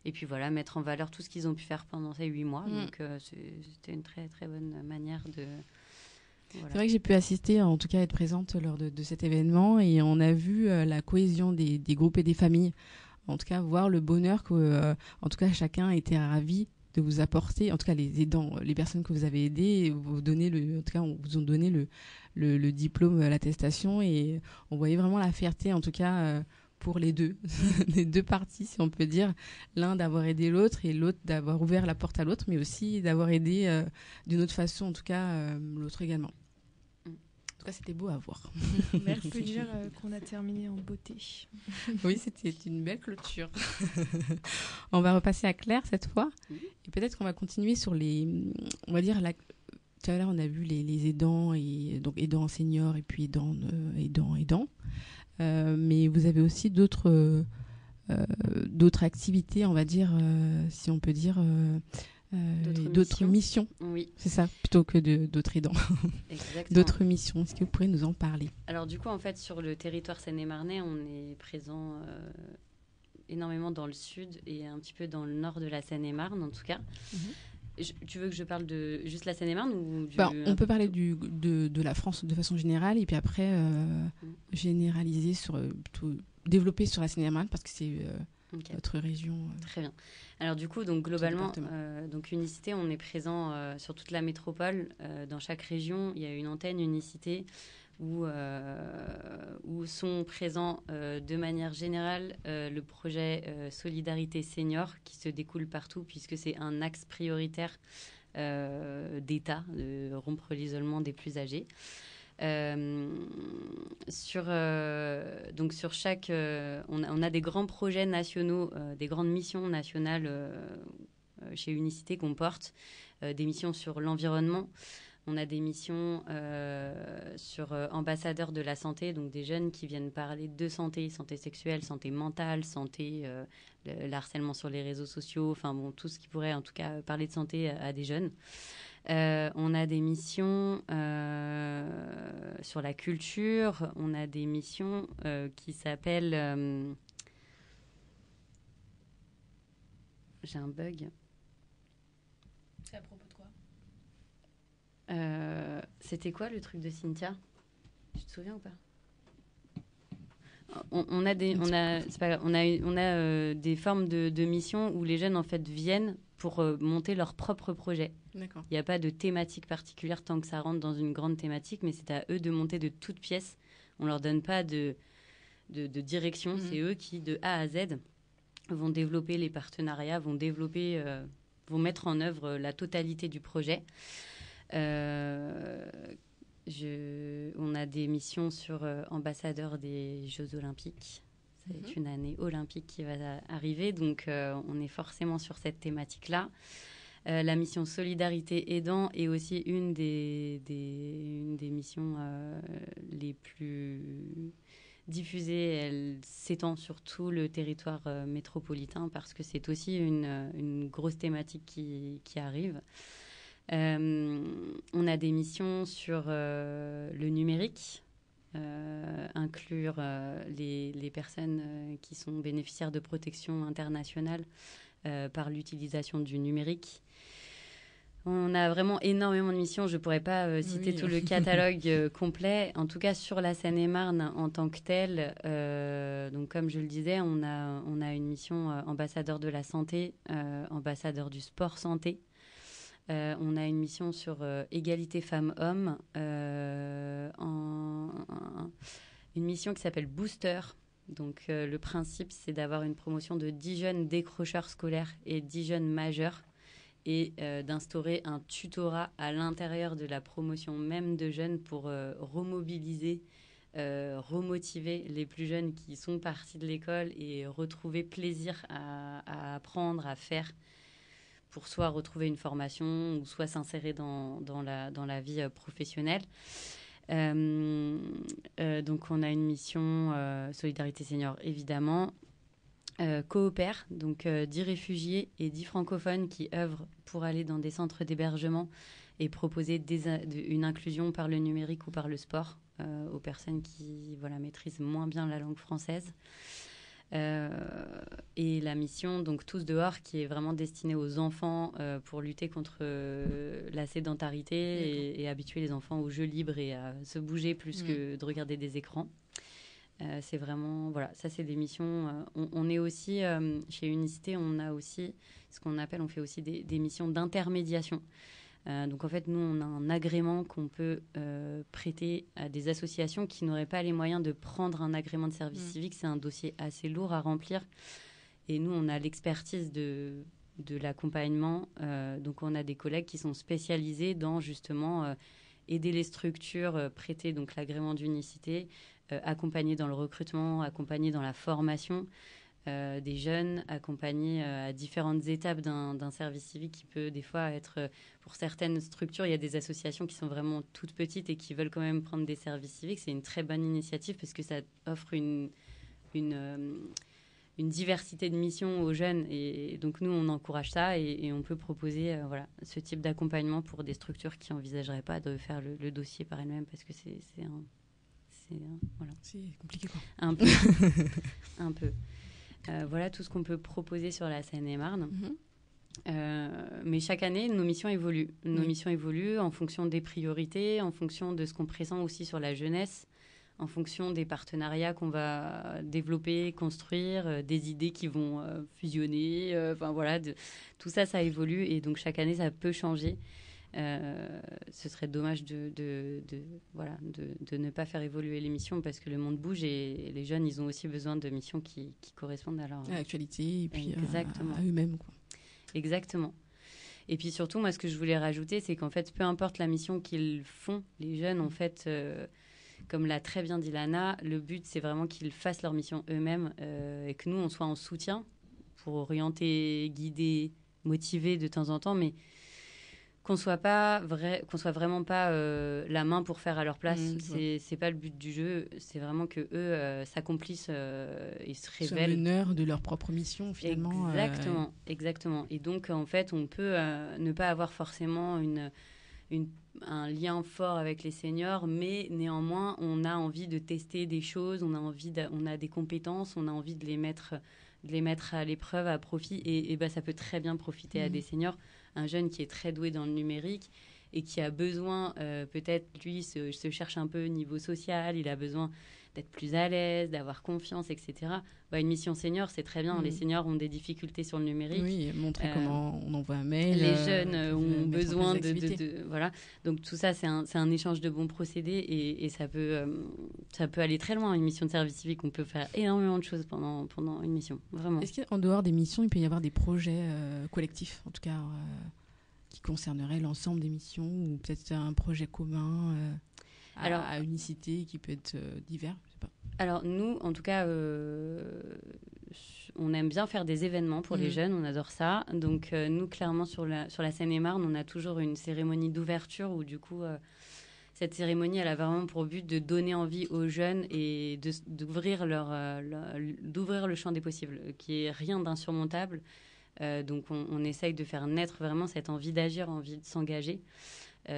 et puis mettre en valeur tout ce qu'ils ont pu faire pendant ces 8 mois. Donc c'était une très très bonne manière de... Voilà. C'est vrai que j'ai pu assister, en tout cas être présente lors de cet événement et on a vu la cohésion des groupes et des familles. En tout cas, voir le bonheur que, en tout cas, chacun était ravi de vous apporter, en tout cas les aidants, les personnes que vous avez aidées, on vous ont donné le diplôme, l'attestation et on voyait vraiment la fierté, en tout cas, pour les deux, les deux parties, si on peut dire, l'un d'avoir aidé l'autre et l'autre d'avoir ouvert la porte à l'autre, mais aussi d'avoir aidé d'une autre façon, en tout cas, l'autre également. En tout cas, c'était beau à voir. Merci. On peut dire qu'on a terminé en beauté. Oui, c'était une belle clôture. On va repasser à Claire cette fois. Et peut-être qu'on va continuer sur on va dire, tout à l'heure, on a vu les aidants, et donc aidants seniors et puis aidants. Mais vous avez aussi d'autres activités, on va dire, si on peut dire... d'autres missions. Oui. C'est ça, plutôt que d'autres aidants. Exactement. D'autres missions. Est-ce que vous pourrez nous en parler? Alors du coup, en fait, sur le territoire seine-et-marnais, on est présent énormément dans le sud et un petit peu dans le nord de la Seine-et-Marne, en tout cas. Tu veux que je parle de juste la Seine-et-Marne ou on peut parler de la France de façon générale et puis après généraliser développer sur la Seine-et-Marne parce que c'est... Notre région. Très bien. Alors du coup, donc globalement, donc Unicité, on est présent sur toute la métropole. Dans chaque région, il y a une antenne Unicité où sont présents de manière générale le projet Solidarité Senior qui se découle partout puisque c'est un axe prioritaire d'État de rompre l'isolement des plus âgés. Donc sur chaque... on a des grands projets nationaux, des grandes missions nationales chez Unicité qu'on porte, des missions sur l'environnement. On a des missions sur ambassadeurs de la santé, donc des jeunes qui viennent parler de santé, santé sexuelle, santé mentale, santé, le harcèlement sur les réseaux sociaux, enfin bon, tout ce qui pourrait en tout cas parler de santé à des jeunes. On a des missions sur la culture, on a des missions qui s'appellent... J'ai un bug. C'est à propos de quoi ? C'était quoi le truc de Cynthia ? Tu te souviens ou pas ? On a des formes de missions où les jeunes en fait viennent pour monter leur propre projet. D'accord. Il n'y a pas de thématique particulière tant que ça rentre dans une grande thématique, mais c'est à eux de monter de toutes pièces. On leur donne pas de direction. C'est eux qui, de A à Z, vont développer les partenariats, vont mettre en œuvre la totalité du projet. On a des missions sur ambassadeur des Jeux Olympiques. Ça va être une année olympique qui va arriver, donc on est forcément sur cette thématique-là. La mission Solidarité Aidant est aussi une des missions les plus diffusée, elle s'étend sur tout le territoire métropolitain parce que c'est aussi une grosse thématique qui arrive. On a des missions sur le numérique, inclure les personnes qui sont bénéficiaires de protection internationale par l'utilisation du numérique. On a vraiment énormément de missions. Je ne pourrais pas citer tout le catalogue complet. En tout cas, sur la Seine-et-Marne en tant que telle, donc comme je le disais, on a une mission ambassadeur de la santé, ambassadeur du sport santé. On a une mission sur égalité femmes-hommes, une mission qui s'appelle Booster. Donc le principe, c'est d'avoir une promotion de 10 jeunes décrocheurs scolaires et 10 jeunes majeurs et d'instaurer un tutorat à l'intérieur de la promotion même de jeunes pour remobiliser, remotiver les plus jeunes qui sont partis de l'école et retrouver plaisir à apprendre, à faire, pour soit retrouver une formation ou soit s'insérer dans la vie professionnelle. Donc on a une mission Solidarité Senior, évidemment. Coopère, donc 10 réfugiés et 10 francophones qui œuvrent pour aller dans des centres d'hébergement et proposer une inclusion par le numérique ou par le sport aux personnes qui maîtrisent moins bien la langue française. Et la mission donc Tous dehors, qui est vraiment destinée aux enfants pour lutter contre la sédentarité et habituer les enfants au jeu libre et à se bouger plus que de regarder des écrans. C'est vraiment, ça c'est des missions. On est aussi, chez Unicité, on a aussi ce qu'on appelle, on fait aussi des missions d'intermédiation. Donc en fait, nous, on a un agrément qu'on peut prêter à des associations qui n'auraient pas les moyens de prendre un agrément de service civique. C'est un dossier assez lourd à remplir. Et nous, on a l'expertise de l'accompagnement. Donc on a des collègues qui sont spécialisés dans justement aider les structures, prêter donc l'agrément d'unicité, accompagner dans le recrutement, accompagner dans la formation des jeunes, accompagner à différentes étapes d'un service civique qui peut des fois être, pour certaines structures, il y a des associations qui sont vraiment toutes petites et qui veulent quand même prendre des services civiques. C'est une très bonne initiative parce que ça offre une diversité de missions aux jeunes et donc nous on encourage ça et on peut proposer ce type d'accompagnement pour des structures qui n'envisageraient pas de faire le dossier par elles-mêmes parce que c'est compliqué quoi. Un peu. Un peu. Voilà tout ce qu'on peut proposer sur la Seine-et-Marne. Mais chaque année, nos missions évoluent. Nos missions évoluent en fonction des priorités, en fonction de ce qu'on pressent aussi sur la jeunesse, en fonction des partenariats qu'on va développer, construire, des idées qui vont fusionner. Tout ça, ça évolue et donc chaque année, ça peut changer. Ce serait dommage de ne pas faire évoluer les missions parce que le monde bouge et les jeunes, ils ont aussi besoin de missions qui correspondent à leur... À l'actualité et puis Exactement. à eux-mêmes, quoi. Exactement. Et puis surtout, moi, ce que je voulais rajouter, c'est qu'en fait, peu importe la mission qu'ils font, les jeunes, en fait, comme l'a très bien dit Lana, le but, c'est vraiment qu'ils fassent leur mission eux-mêmes et que nous, on soit en soutien pour orienter, guider, motiver de temps en temps, mais qu'on soit vraiment pas la main pour faire à leur place. C'est pas le but du jeu. C'est vraiment que eux s'accomplissent et se révèlent. Soient meneurs de leur propre mission, finalement. Exactement. Et donc, en fait, on peut ne pas avoir forcément un lien fort avec les seniors, mais néanmoins, on a envie de tester des choses, on a des compétences, on a envie de les mettre à l'épreuve, à profit, et ça peut très bien profiter à des seniors. Un jeune qui est très doué dans le numérique et qui a besoin, peut-être, lui, se cherche un peu au niveau social, il a besoin d'être plus à l'aise, d'avoir confiance, etc. Une mission senior, c'est très bien. Les seniors ont des difficultés sur le numérique. Oui, montrer comment on envoie un mail. Les jeunes ont besoin voilà. Donc tout ça, c'est un échange de bons procédés et ça peut aller très loin. Une mission de service civique, on peut faire énormément de choses pendant une mission, vraiment. Est-ce qu'en dehors des missions, il peut y avoir des projets collectifs, en tout cas, qui concerneraient l'ensemble des missions ou peut-être un projet commun à unicité qui peut être divers, je sais pas. Alors nous, en tout cas, on aime bien faire des événements pour les jeunes, on adore ça. Donc nous, clairement, sur la Seine-et-Marne, on a toujours une cérémonie d'ouverture où du coup, cette cérémonie, elle a vraiment pour but de donner envie aux jeunes et d'ouvrir le champ des possibles, qui est rien d'insurmontable. Donc on essaye de faire naître vraiment cette envie d'agir, envie de s'engager.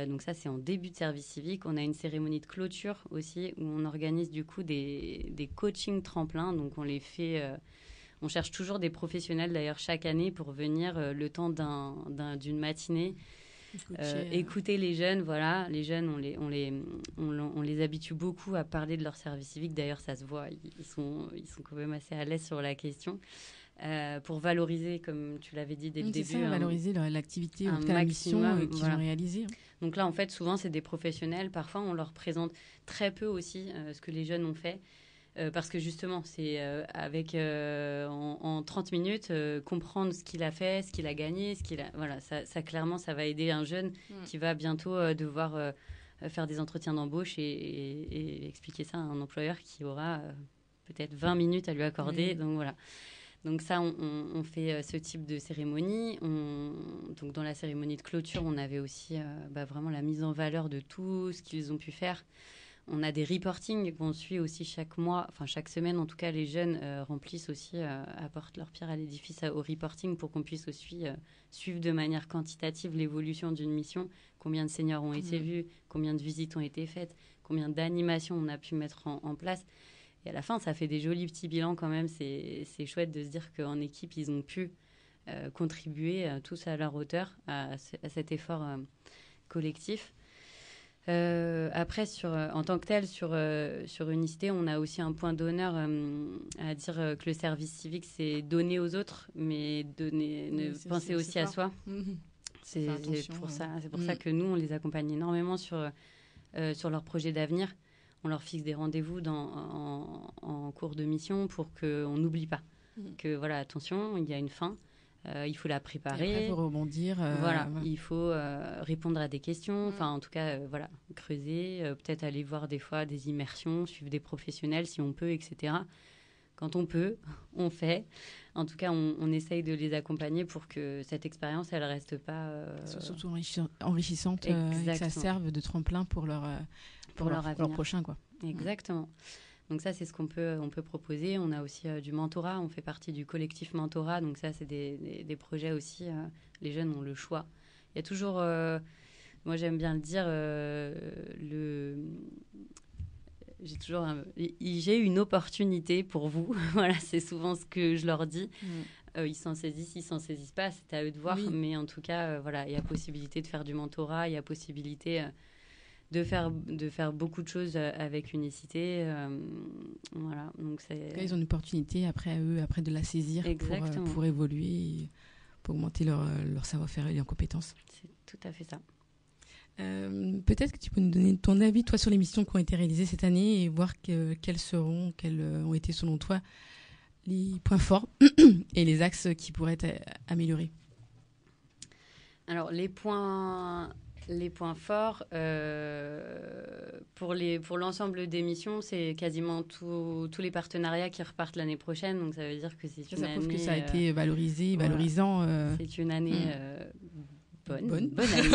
Donc ça, c'est en début de service civique. On a une cérémonie de clôture aussi où on organise du coup des coachings tremplins. Donc on les fait... on cherche toujours des professionnels d'ailleurs chaque année pour venir le temps d'une matinée. Écouter les jeunes, voilà. Les jeunes, on les habitue beaucoup à parler de leur service civique. D'ailleurs, ça se voit, ils sont quand même assez à l'aise sur la question. Pour valoriser, comme tu l'avais dit dès le début. C'est ça, valoriser l'activité, en tout cas la mission qu'ils ont réalisée. Donc là, en fait, souvent, c'est des professionnels. Parfois, on leur présente très peu aussi ce que les jeunes ont fait. Parce que justement, c'est en 30 minutes, comprendre ce qu'il a fait, ce qu'il a gagné, voilà, ça clairement, ça va aider un jeune qui va bientôt devoir faire des entretiens d'embauche et expliquer ça à un employeur qui aura peut-être 20 minutes à lui accorder. Donc voilà. Donc ça, on fait ce type de cérémonie. Donc dans la cérémonie de clôture, on avait aussi vraiment la mise en valeur de tout ce qu'ils ont pu faire. On a des reportings qu'on suit aussi chaque mois, enfin chaque semaine en tout cas, les jeunes remplissent aussi, apportent leur pierre à l'édifice au reporting pour qu'on puisse aussi suivre de manière quantitative l'évolution d'une mission, combien de seniors ont été vus, combien de visites ont été faites, combien d'animations on a pu mettre en place. Et à la fin, ça fait des jolis petits bilans quand même. C'est chouette de se dire qu'en équipe, ils ont pu contribuer tous à leur hauteur à cet effort collectif. Après, en tant que tel, sur Unicité, on a aussi un point d'honneur à dire que le service civique, c'est donner aux autres, mais penser aussi à soi. C'est pour ça que nous, on les accompagne énormément sur leur projet d'avenir. On leur fixe des rendez-vous en cours de mission pour qu'on n'oublie pas que, voilà, attention, il y a une fin. Il faut la préparer. Et après, il faut rebondir. Il faut répondre à des questions. Enfin, en tout cas, creuser. Peut-être aller voir des fois des immersions, suivre des professionnels si on peut, etc. Quand on peut, on fait. En tout cas, on essaye de les accompagner pour que cette expérience, elle reste pas... surtout enrichissante et que ça serve de tremplin pour leur prochain, quoi. Exactement. Donc ça, c'est ce qu'on peut proposer. On a aussi du mentorat. On fait partie du collectif mentorat. Donc ça, c'est des projets aussi. Les jeunes ont le choix. Il y a toujours, moi j'aime bien le dire, j'ai une opportunité pour vous. Voilà, c'est souvent ce que je leur dis. Ils s'en saisissent pas, c'est à eux de voir. Oui. Mais en tout cas, voilà, il y a possibilité de faire du mentorat, il y a possibilité de faire beaucoup de choses avec Unicité. Voilà, donc ils ont une opportunité après de la saisir pour évoluer, et pour augmenter leur savoir-faire et leurs compétences. C'est tout à fait ça. Peut-être que tu peux nous donner ton avis, toi, sur les missions qui ont été réalisées cette année et voir quels ont été, selon toi, les points forts et les axes qui pourraient être améliorés. Alors, les points forts, pour l'ensemble des missions, c'est quasiment tous les partenariats qui repartent l'année prochaine. Donc, ça veut dire que c'est une année... Ça prouve que ça a été valorisé, valorisant. C'est une année bonne année.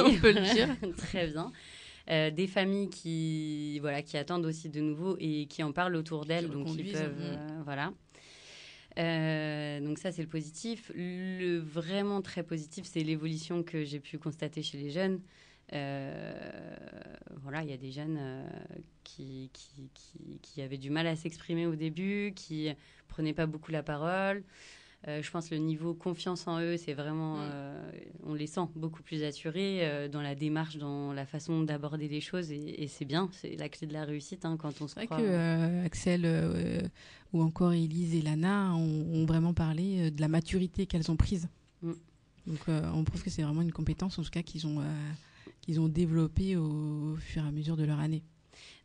On peut le dire. Très bien. Des familles qui attendent aussi de nouveau et qui en parlent autour d'elles. Donc, ils peuvent... voilà. Donc ça, c'est le positif. Le vraiment très positif, c'est l'évolution que j'ai pu constater chez les jeunes. Voilà, il y a des jeunes qui avaient du mal à s'exprimer au début, qui prenaient pas beaucoup la parole. Je pense que le niveau confiance en eux, c'est vraiment... on les sent beaucoup plus assurés dans la démarche, dans la façon d'aborder les choses. Et c'est bien, c'est la clé de la réussite quand on se croit. C'est vrai que Axel ou encore Élise et Lana ont vraiment parlé de la maturité qu'elles ont prise. Donc on prouve que c'est vraiment une compétence, en tout cas, qu'ils ont développée au fur et à mesure de leur année.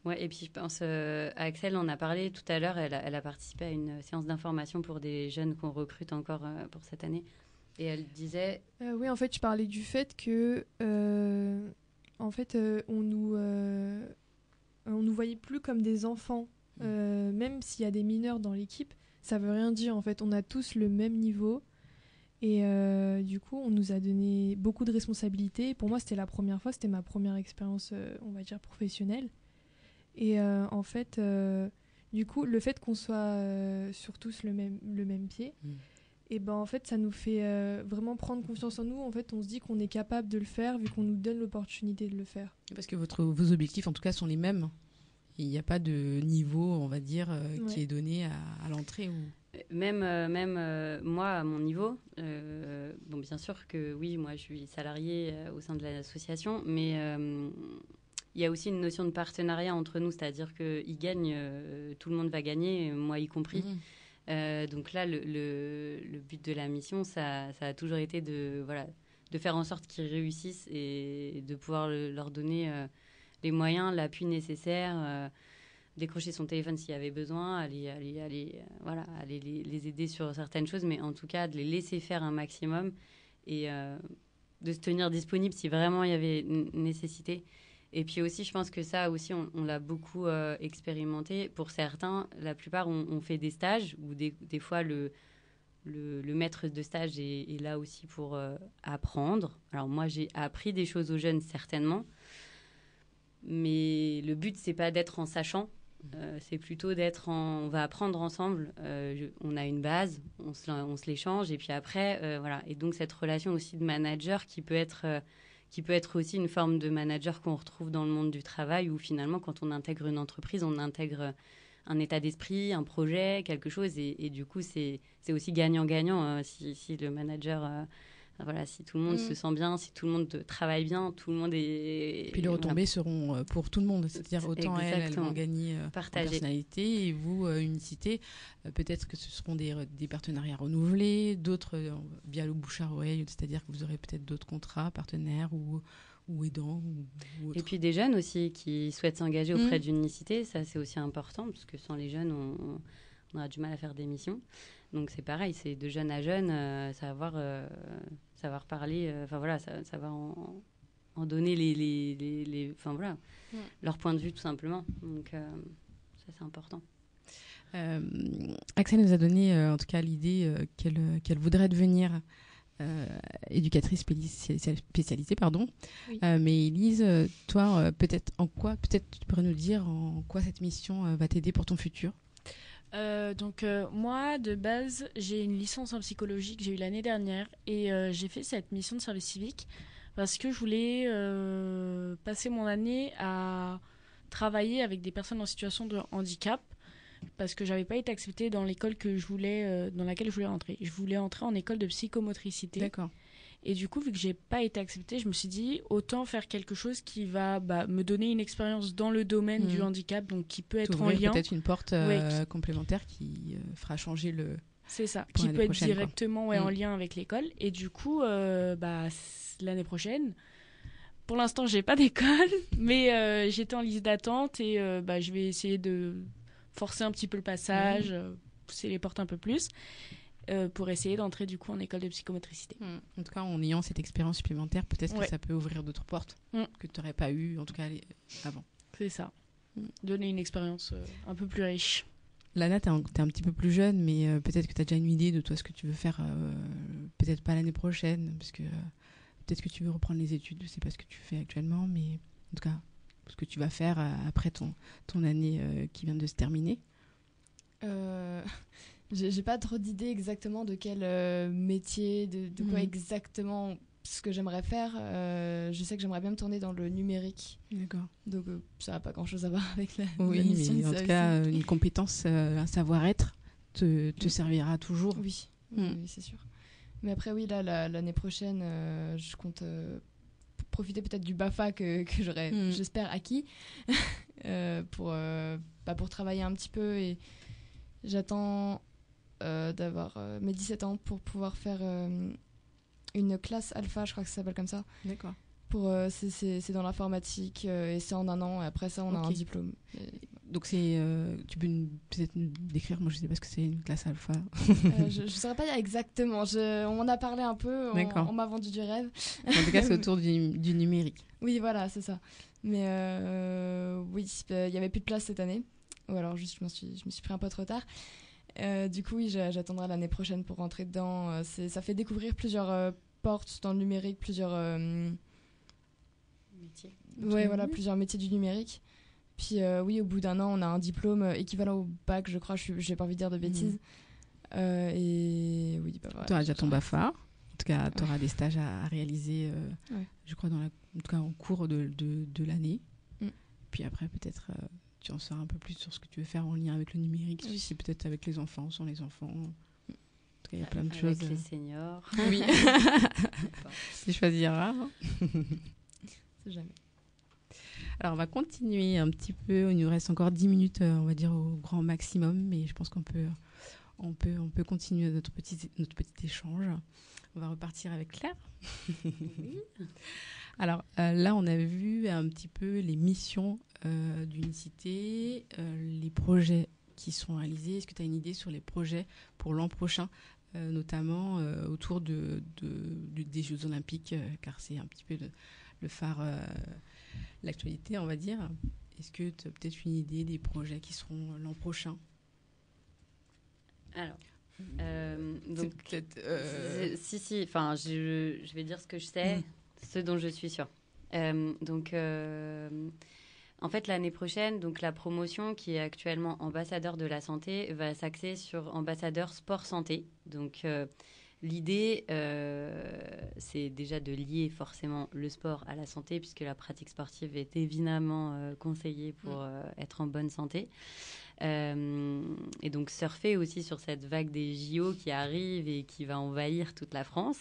Ouais, et puis je pense à Axel, on a parlé tout à l'heure, elle a participé à une séance d'information pour des jeunes qu'on recrute encore pour cette année. Et elle disait... oui, en fait, je parlais du fait que on nous voyait plus comme des enfants. Même s'il y a des mineurs dans l'équipe, ça veut rien dire. En fait, on a tous le même niveau. Et du coup, on nous a donné beaucoup de responsabilités. Pour moi, c'était la première fois, c'était ma première expérience, on va dire, professionnelle. Et en fait, du coup, le fait qu'on soit sur tous le même pied, et ben en fait, ça nous fait vraiment prendre confiance en nous. En fait, on se dit qu'on est capable de le faire vu qu'on nous donne l'opportunité de le faire. Parce que vos objectifs, en tout cas, sont les mêmes. Il n'y a pas de niveau, on va dire, qui est donné à l'entrée ou... Même moi, à mon niveau, bon, bien sûr que oui, moi, je suis salariée au sein de l'association, mais il y a aussi une notion de partenariat entre nous, c'est-à-dire qu'ils gagnent, tout le monde va gagner, moi y compris. Donc là, le but de la mission, ça a toujours été de faire en sorte qu'ils réussissent et de pouvoir leur donner les moyens, l'appui nécessaire, décrocher son téléphone s'il y avait besoin, aller les aider sur certaines choses, mais en tout cas de les laisser faire un maximum et de se tenir disponible si vraiment il y avait une nécessité. Et puis aussi, je pense que ça aussi, on l'a beaucoup expérimenté. Pour certains, la plupart ont fait des stages où des fois le maître de stage est là aussi pour apprendre. Alors moi, j'ai appris des choses aux jeunes, certainement. Mais le but, c'est pas d'être en sachant. C'est plutôt on va apprendre ensemble. On a une base, on se l'échange. Et puis après, voilà. Et donc, cette relation aussi de manager qui peut être aussi une forme de manager qu'on retrouve dans le monde du travail où finalement, quand on intègre une entreprise, on intègre un état d'esprit, un projet, quelque chose. Et du coup, c'est aussi gagnant-gagnant si le manager... si tout le monde se sent bien, si tout le monde travaille bien, tout le monde est... Et puis les retombées seront pour tout le monde, c'est-à-dire autant elles vont gagner en personnalité et vous, unicité. Peut-être que ce seront des partenariats renouvelés, d'autres via le bouche à oreille, c'est-à-dire que vous aurez peut-être d'autres contrats, partenaires ou aidants. Ou autres. Et puis des jeunes aussi qui souhaitent s'engager auprès d'unicité, ça c'est aussi important, parce que sans les jeunes, on a du mal à faire des missions. Donc c'est pareil, c'est de jeune à jeune, savoir parler, savoir en donner leur point de vue tout simplement. Donc ça c'est important. Axel nous a donné en tout cas l'idée qu'elle voudrait devenir éducatrice spécialisée, pardon. Oui. Mais Élise, toi, peut-être tu pourrais nous dire en quoi cette mission va t'aider pour ton futur. Moi, de base, j'ai une licence en psychologie que j'ai eue l'année dernière et j'ai fait cette mission de service civique parce que je voulais passer mon année à travailler avec des personnes en situation de handicap parce que j'avais pas été acceptée dans l'école dans laquelle je voulais entrer. Je voulais entrer en école de psychomotricité. D'accord. Et du coup, vu que j'ai pas été acceptée, je me suis dit autant faire quelque chose qui va me donner une expérience dans le domaine du handicap, donc qui peut être en lien. Peut-être une porte complémentaire qui fera changer le. C'est ça, qui peut être directement en lien avec l'école. Et du coup, l'année prochaine, pour l'instant, j'ai pas d'école, mais j'étais en liste d'attente et je vais essayer de forcer un petit peu le passage, pousser les portes un peu plus, pour essayer d'entrer du coup en école de psychomotricité. En tout cas, en ayant cette expérience supplémentaire, peut-être que ça peut ouvrir d'autres portes que tu n'aurais pas eues, en tout cas avant. C'est ça. Donner une expérience un peu plus riche. Lana, t'es un petit peu plus jeune, mais peut-être que tu as déjà une idée de toi ce que tu veux faire, peut-être pas l'année prochaine, parce que peut-être que tu veux reprendre les études, je sais pas ce que tu fais actuellement, mais en tout cas, ce que tu vas faire après ton année qui vient de se terminer. J'ai pas trop d'idées exactement de quel métier, de quoi exactement ce que j'aimerais faire. Je sais que j'aimerais bien me tourner dans le numérique. D'accord. Donc ça n'a pas grand-chose à voir avec la Oui, mission mais de en tout cas, une compétence, un savoir-être te servira toujours. Oui, oui, c'est sûr. Mais après, oui, là, l'année prochaine, je compte profiter peut-être du BAFA que j'aurais, j'espère, acquis pour travailler un petit peu. Et j'attends d'avoir mes 17 ans pour pouvoir faire une classe alpha, je crois que ça s'appelle comme ça. D'accord. C'est dans l'informatique et c'est en 1 an. Et après ça, on a un diplôme. Donc tu peux peut-être nous décrire, moi je sais pas ce que c'est une classe alpha. Je saurais pas dire exactement. On m'en a parlé un peu. On m'a vendu du rêve. En tout cas, c'est autour du numérique. Oui, voilà, c'est ça. Mais oui, il y avait plus de place cette année. Ou alors juste je me suis pris un peu trop tard. Du coup, oui, j'attendrai l'année prochaine pour rentrer dedans. Ça fait découvrir plusieurs portes dans le numérique, plusieurs métiers. Ouais, voilà, plusieurs métiers du numérique. Puis oui, au bout d'1 an, on a un diplôme équivalent au bac, je crois. J'ai pas envie de dire de bêtises. Et oui, voilà. Tu auras déjà ton BAFA. En tout cas, tu auras des stages à réaliser, je crois, en tout cas en cours de l'année. Puis après, peut-être, tu en sauras un peu plus sur ce que tu veux faire en lien avec le numérique. Oui. C'est peut-être avec les enfants, sans les enfants. En tout cas, il y a plein de choses. Avec les seniors. Oui. Tu choisiras. C'est jamais. Alors, on va continuer un petit peu. Il nous reste encore 10 minutes, on va dire, au grand maximum. Mais je pense qu'on peut continuer notre petit échange. On va repartir avec Claire. Oui. Alors, là, on a vu un petit peu les missions d'Unicité, les projets qui sont réalisés. Est-ce que tu as une idée sur les projets pour l'an prochain, notamment autour des Jeux Olympiques, car c'est un petit peu le phare, l'actualité, on va dire. Est-ce que tu as peut-être une idée des projets qui seront l'an prochain ? Alors, donc, si, enfin, je vais dire ce que je sais, ce dont je suis sûre. En fait, l'année prochaine, donc la promotion qui est actuellement ambassadeur de la santé va s'axer sur ambassadeur sport santé. Donc, l'idée, c'est déjà de lier forcément le sport à la santé, puisque la pratique sportive est évidemment conseillée pour être en bonne santé. Et donc surfer aussi sur cette vague des JO qui arrive et qui va envahir toute la France.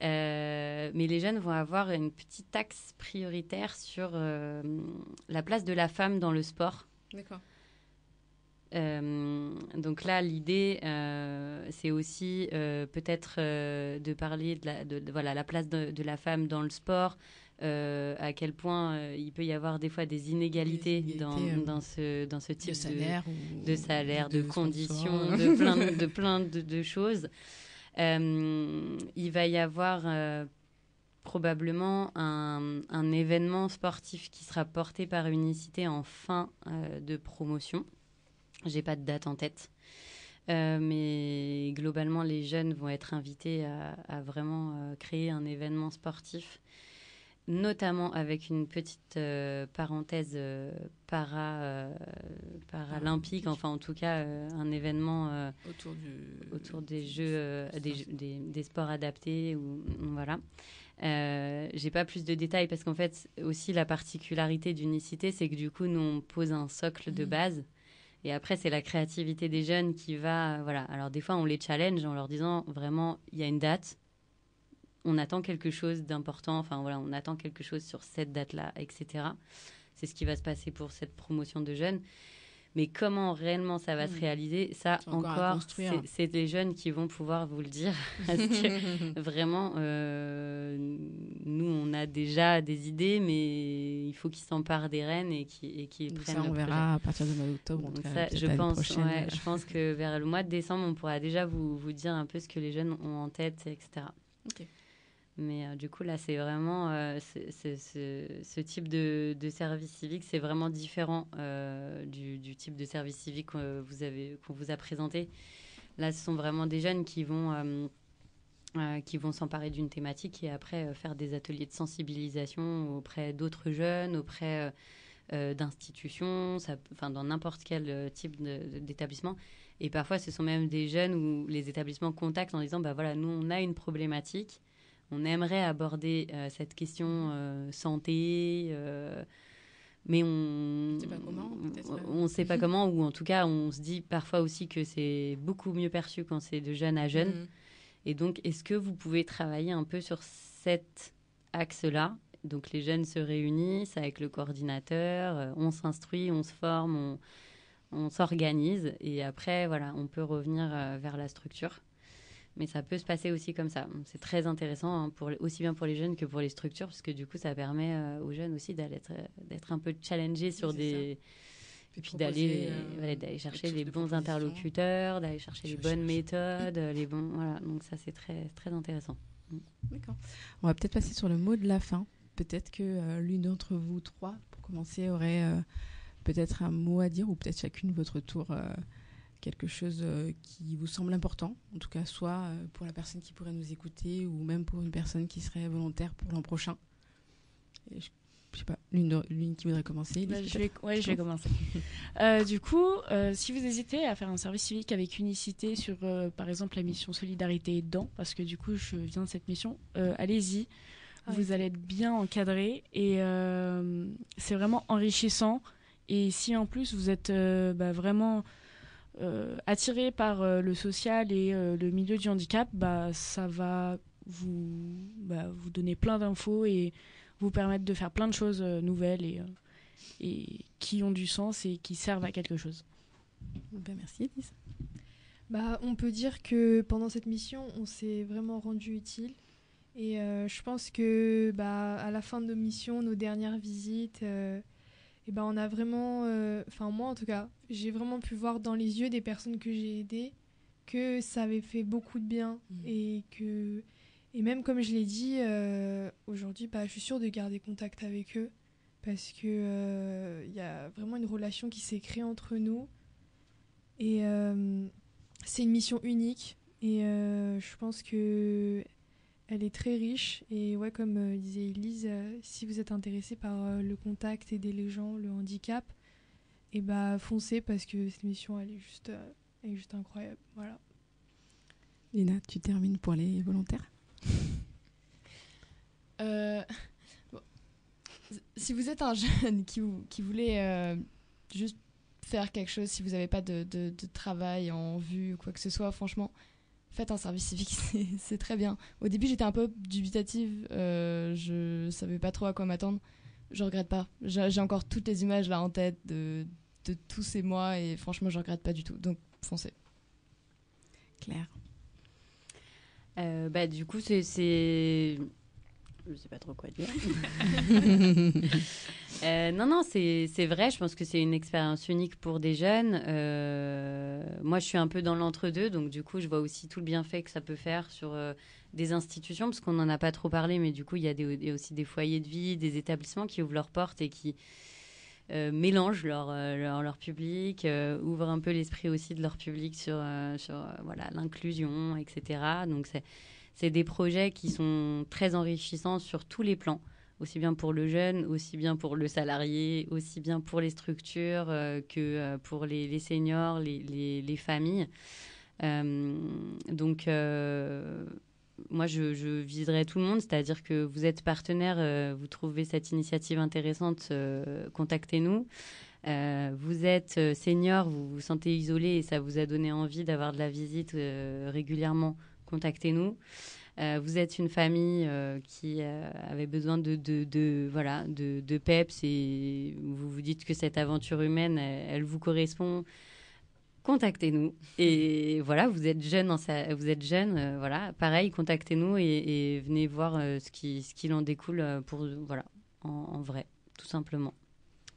Mais les jeunes vont avoir une petite axe prioritaire sur la place de la femme dans le sport. D'accord. Donc là, l'idée, c'est aussi peut-être de parler de la place de la femme dans le sport, à quel point il peut y avoir des fois des inégalités dans ce type de salaire, de conditions, de plein de choses. Il va y avoir probablement un événement sportif qui sera porté par Unicité en fin de promotion. J'ai pas de date en tête. Mais globalement, les jeunes vont être invités à vraiment créer un événement sportif, notamment avec une petite parenthèse paralympique, enfin en tout cas un événement autour des jeux, des sports adaptés. Voilà. J'ai pas plus de détails parce qu'en fait, aussi la particularité d'Unicité, c'est que du coup, nous, on pose un socle de base. Et après, c'est la créativité des jeunes qui va... Voilà. Alors, des fois, on les challenge en leur disant, vraiment, il y a une date, on attend quelque chose d'important, enfin, voilà, on attend quelque chose sur cette date-là, etc. C'est ce qui va se passer pour cette promotion de jeunes. Mais comment réellement ça va se réaliser, ça C'est encore à encore, construire. c'est les jeunes qui vont pouvoir vous le dire. Parce que vraiment, nous, on a déjà des idées, mais il faut qu'ils s'emparent des rênes et qu'ils Donc prennent ça, le on projet. verra à partir du mois d'octobre. en Donc tout cas, ça, peut-être je l'année pense, prochaine. je pense que vers le mois de décembre, on pourra déjà vous dire un peu ce que les jeunes ont en tête, etc. Ok. Mais du coup, là, c'est vraiment ce type de service civique, c'est vraiment différent du type de service civique qu'on vous a présenté. Là, ce sont vraiment des jeunes qui vont s'emparer d'une thématique et après faire des ateliers de sensibilisation auprès d'autres jeunes, auprès d'institutions, dans n'importe quel type d'établissement. Et parfois, ce sont même des jeunes où les établissements contactent en disant, bah voilà, nous, on a une problématique. On aimerait aborder cette question santé, mais on ne sait pas comment, peut-être. on ne sait pas comment, ou en tout cas, on se dit parfois aussi que c'est beaucoup mieux perçu quand c'est de jeune à jeune. Et donc, est-ce que vous pouvez travailler un peu sur cet axe-là? Donc, les jeunes se réunissent avec le coordinateur, on s'instruit, on se forme, on s'organise, et après, voilà, on peut revenir vers la structure. Mais ça peut se passer aussi comme ça. C'est très intéressant, aussi bien pour les jeunes que pour les structures, parce que du coup, ça permet aux jeunes aussi d'être un peu challengés sur des... Et puis d'aller chercher les bons interlocuteurs, d'aller chercher les bonnes méthodes, les bons... Voilà, donc ça, c'est très, très intéressant. D'accord. On va peut-être passer sur le mot de la fin. Peut-être que l'une d'entre vous trois, pour commencer, aurait peut-être un mot à dire, ou peut-être chacune votre tour... quelque chose qui vous semble important, en tout cas soit pour la personne qui pourrait nous écouter ou même pour une personne qui serait volontaire pour l'an prochain. Et je sais pas, l'une qui voudrait commencer. Je vais commencer. Du coup, si vous hésitez à faire un service civique avec unicité sur, par exemple, la mission Solidarité Aidant, parce que du coup, je viens de cette mission, allez-y. Vous allez être bien encadré et c'est vraiment enrichissant. Et si en plus, vous êtes vraiment... attiré par le social et le milieu du handicap, ça va vous donner plein d'infos et vous permettre de faire plein de choses nouvelles et qui ont du sens et qui servent à quelque chose. Merci Elise. On peut dire que pendant cette mission, on s'est vraiment rendu utile. Et je pense que à la fin de nos missions, nos dernières visites... on a vraiment, moi en tout cas, j'ai vraiment pu voir dans les yeux des personnes que j'ai aidées que ça avait fait beaucoup de bien et même comme je l'ai dit, aujourd'hui, je suis sûre de garder contact avec eux parce que y a vraiment une relation qui s'est créée entre nous et c'est une mission unique et je pense que elle est très riche et comme disait Elise, si vous êtes intéressé par le contact, aider les gens, le handicap, foncez parce que cette mission elle est juste incroyable. Voilà. Léna, tu termines pour les volontaires. Si vous êtes un jeune qui voulait juste faire quelque chose, si vous n'avez pas de travail en vue ou quoi que ce soit, franchement, faites un service civique, c'est très bien. Au début, j'étais un peu dubitative, je savais pas trop à quoi m'attendre. Je regrette pas. J'ai encore toutes les images là en tête de tous ces mois et franchement, je regrette pas du tout. Donc, foncez. Claire. Du coup, c'est... Je sais pas trop quoi dire. Non, c'est vrai. Je pense que c'est une expérience unique pour des jeunes. Moi, je suis un peu dans l'entre-deux. Donc, du coup, je vois aussi tout le bienfait que ça peut faire sur des institutions, parce qu'on n'en a pas trop parlé. Mais du coup, il y a aussi des foyers de vie, des établissements qui ouvrent leurs portes et qui mélangent leur public, ouvrent un peu l'esprit aussi de leur public sur l'inclusion, etc. Donc, c'est des projets qui sont très enrichissants sur tous les plans, aussi bien pour le jeune, aussi bien pour le salarié, aussi bien pour les structures que pour les seniors, les familles. Moi, je viserais tout le monde, c'est-à-dire que vous êtes partenaire, vous trouvez cette initiative intéressante, contactez-nous. Vous êtes senior, vous vous sentez isolé et ça vous a donné envie d'avoir de la visite régulièrement, contactez-nous. vous êtes une famille qui avait besoin de peps et vous vous dites que cette aventure humaine, elle vous correspond, contactez-nous. Et voilà, vous êtes jeune, voilà, pareil, contactez-nous et venez voir ce qu'il en découle en vrai, tout simplement.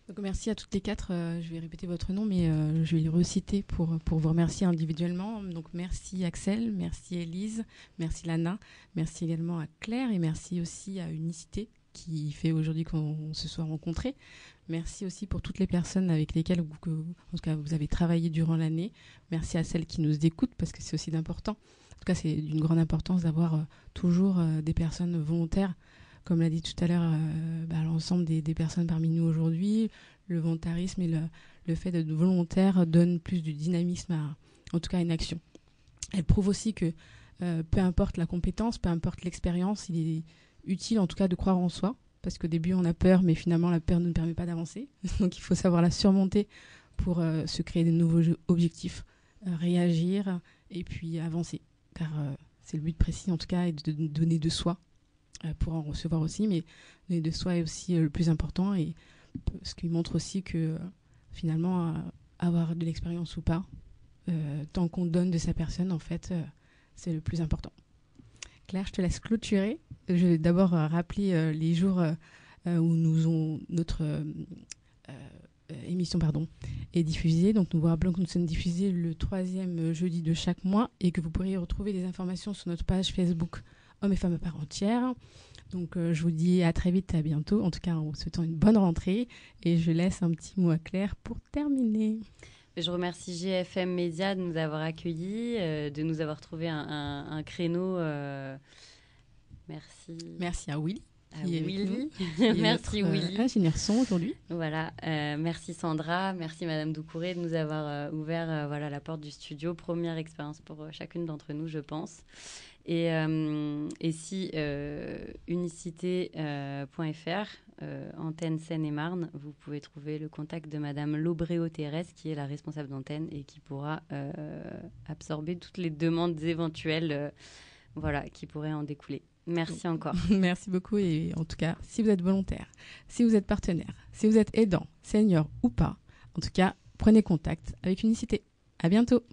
Donc, merci à toutes les quatre. Je vais répéter votre nom, mais je vais les reciter pour vous remercier individuellement. Donc, merci Axel, merci Élise, merci Lana, merci également à Claire et merci aussi à Unicité qui fait aujourd'hui qu'on se soit rencontrés. Merci aussi pour toutes les personnes avec lesquelles vous avez travaillé durant l'année. Merci à celles qui nous écoutent parce que c'est aussi d'important. En tout cas, c'est d'une grande importance d'avoir toujours des personnes volontaires. Comme l'a dit tout à l'heure l'ensemble des personnes parmi nous aujourd'hui, le volontarisme et le fait d'être volontaire donne plus du dynamisme en tout cas à une action. Elle prouve aussi que peu importe la compétence, peu importe l'expérience, il est utile en tout cas de croire en soi. Parce qu'au début, on a peur, mais finalement, la peur ne nous permet pas d'avancer. Donc, il faut savoir la surmonter pour se créer de nouveaux objectifs, réagir et puis avancer. Car c'est le but précis, en tout cas, est de donner de soi pour en recevoir aussi. Mais donner de soi est aussi le plus important. Et ce qui montre aussi que finalement, avoir de l'expérience ou pas, tant qu'on donne de sa personne, en fait, c'est le plus important. Claire, je te laisse clôturer. Je vais d'abord rappeler les jours où notre émission est diffusée. Donc, nous vous rappelons que nous sommes diffusés le 3e jeudi de chaque mois et que vous pourrez retrouver des informations sur notre page Facebook Hommes et Femmes à part entière. Donc, je vous dis à très vite, à bientôt. En tout cas, en vous souhaitant une bonne rentrée. Et je laisse un petit mot à Claire pour terminer. Je remercie GFM Média de nous avoir accueillis, de nous avoir trouvé un créneau. Merci. Merci à Willy. Willy. Merci Willy. Ingénieur son aujourd'hui. Voilà. Merci Sandra. Merci Madame Doucouré de nous avoir ouvert la porte du studio. Première expérience pour chacune d'entre nous, je pense. Et si unicité.fr, antenne Seine-et-Marne, vous pouvez trouver le contact de Madame Lobréo-Thérèse, qui est la responsable d'antenne et qui pourra absorber toutes les demandes éventuelles qui pourraient en découler. Merci encore. Merci beaucoup. Et en tout cas, si vous êtes volontaire, si vous êtes partenaire, si vous êtes aidant, senior ou pas, en tout cas, prenez contact avec Unicité. À bientôt.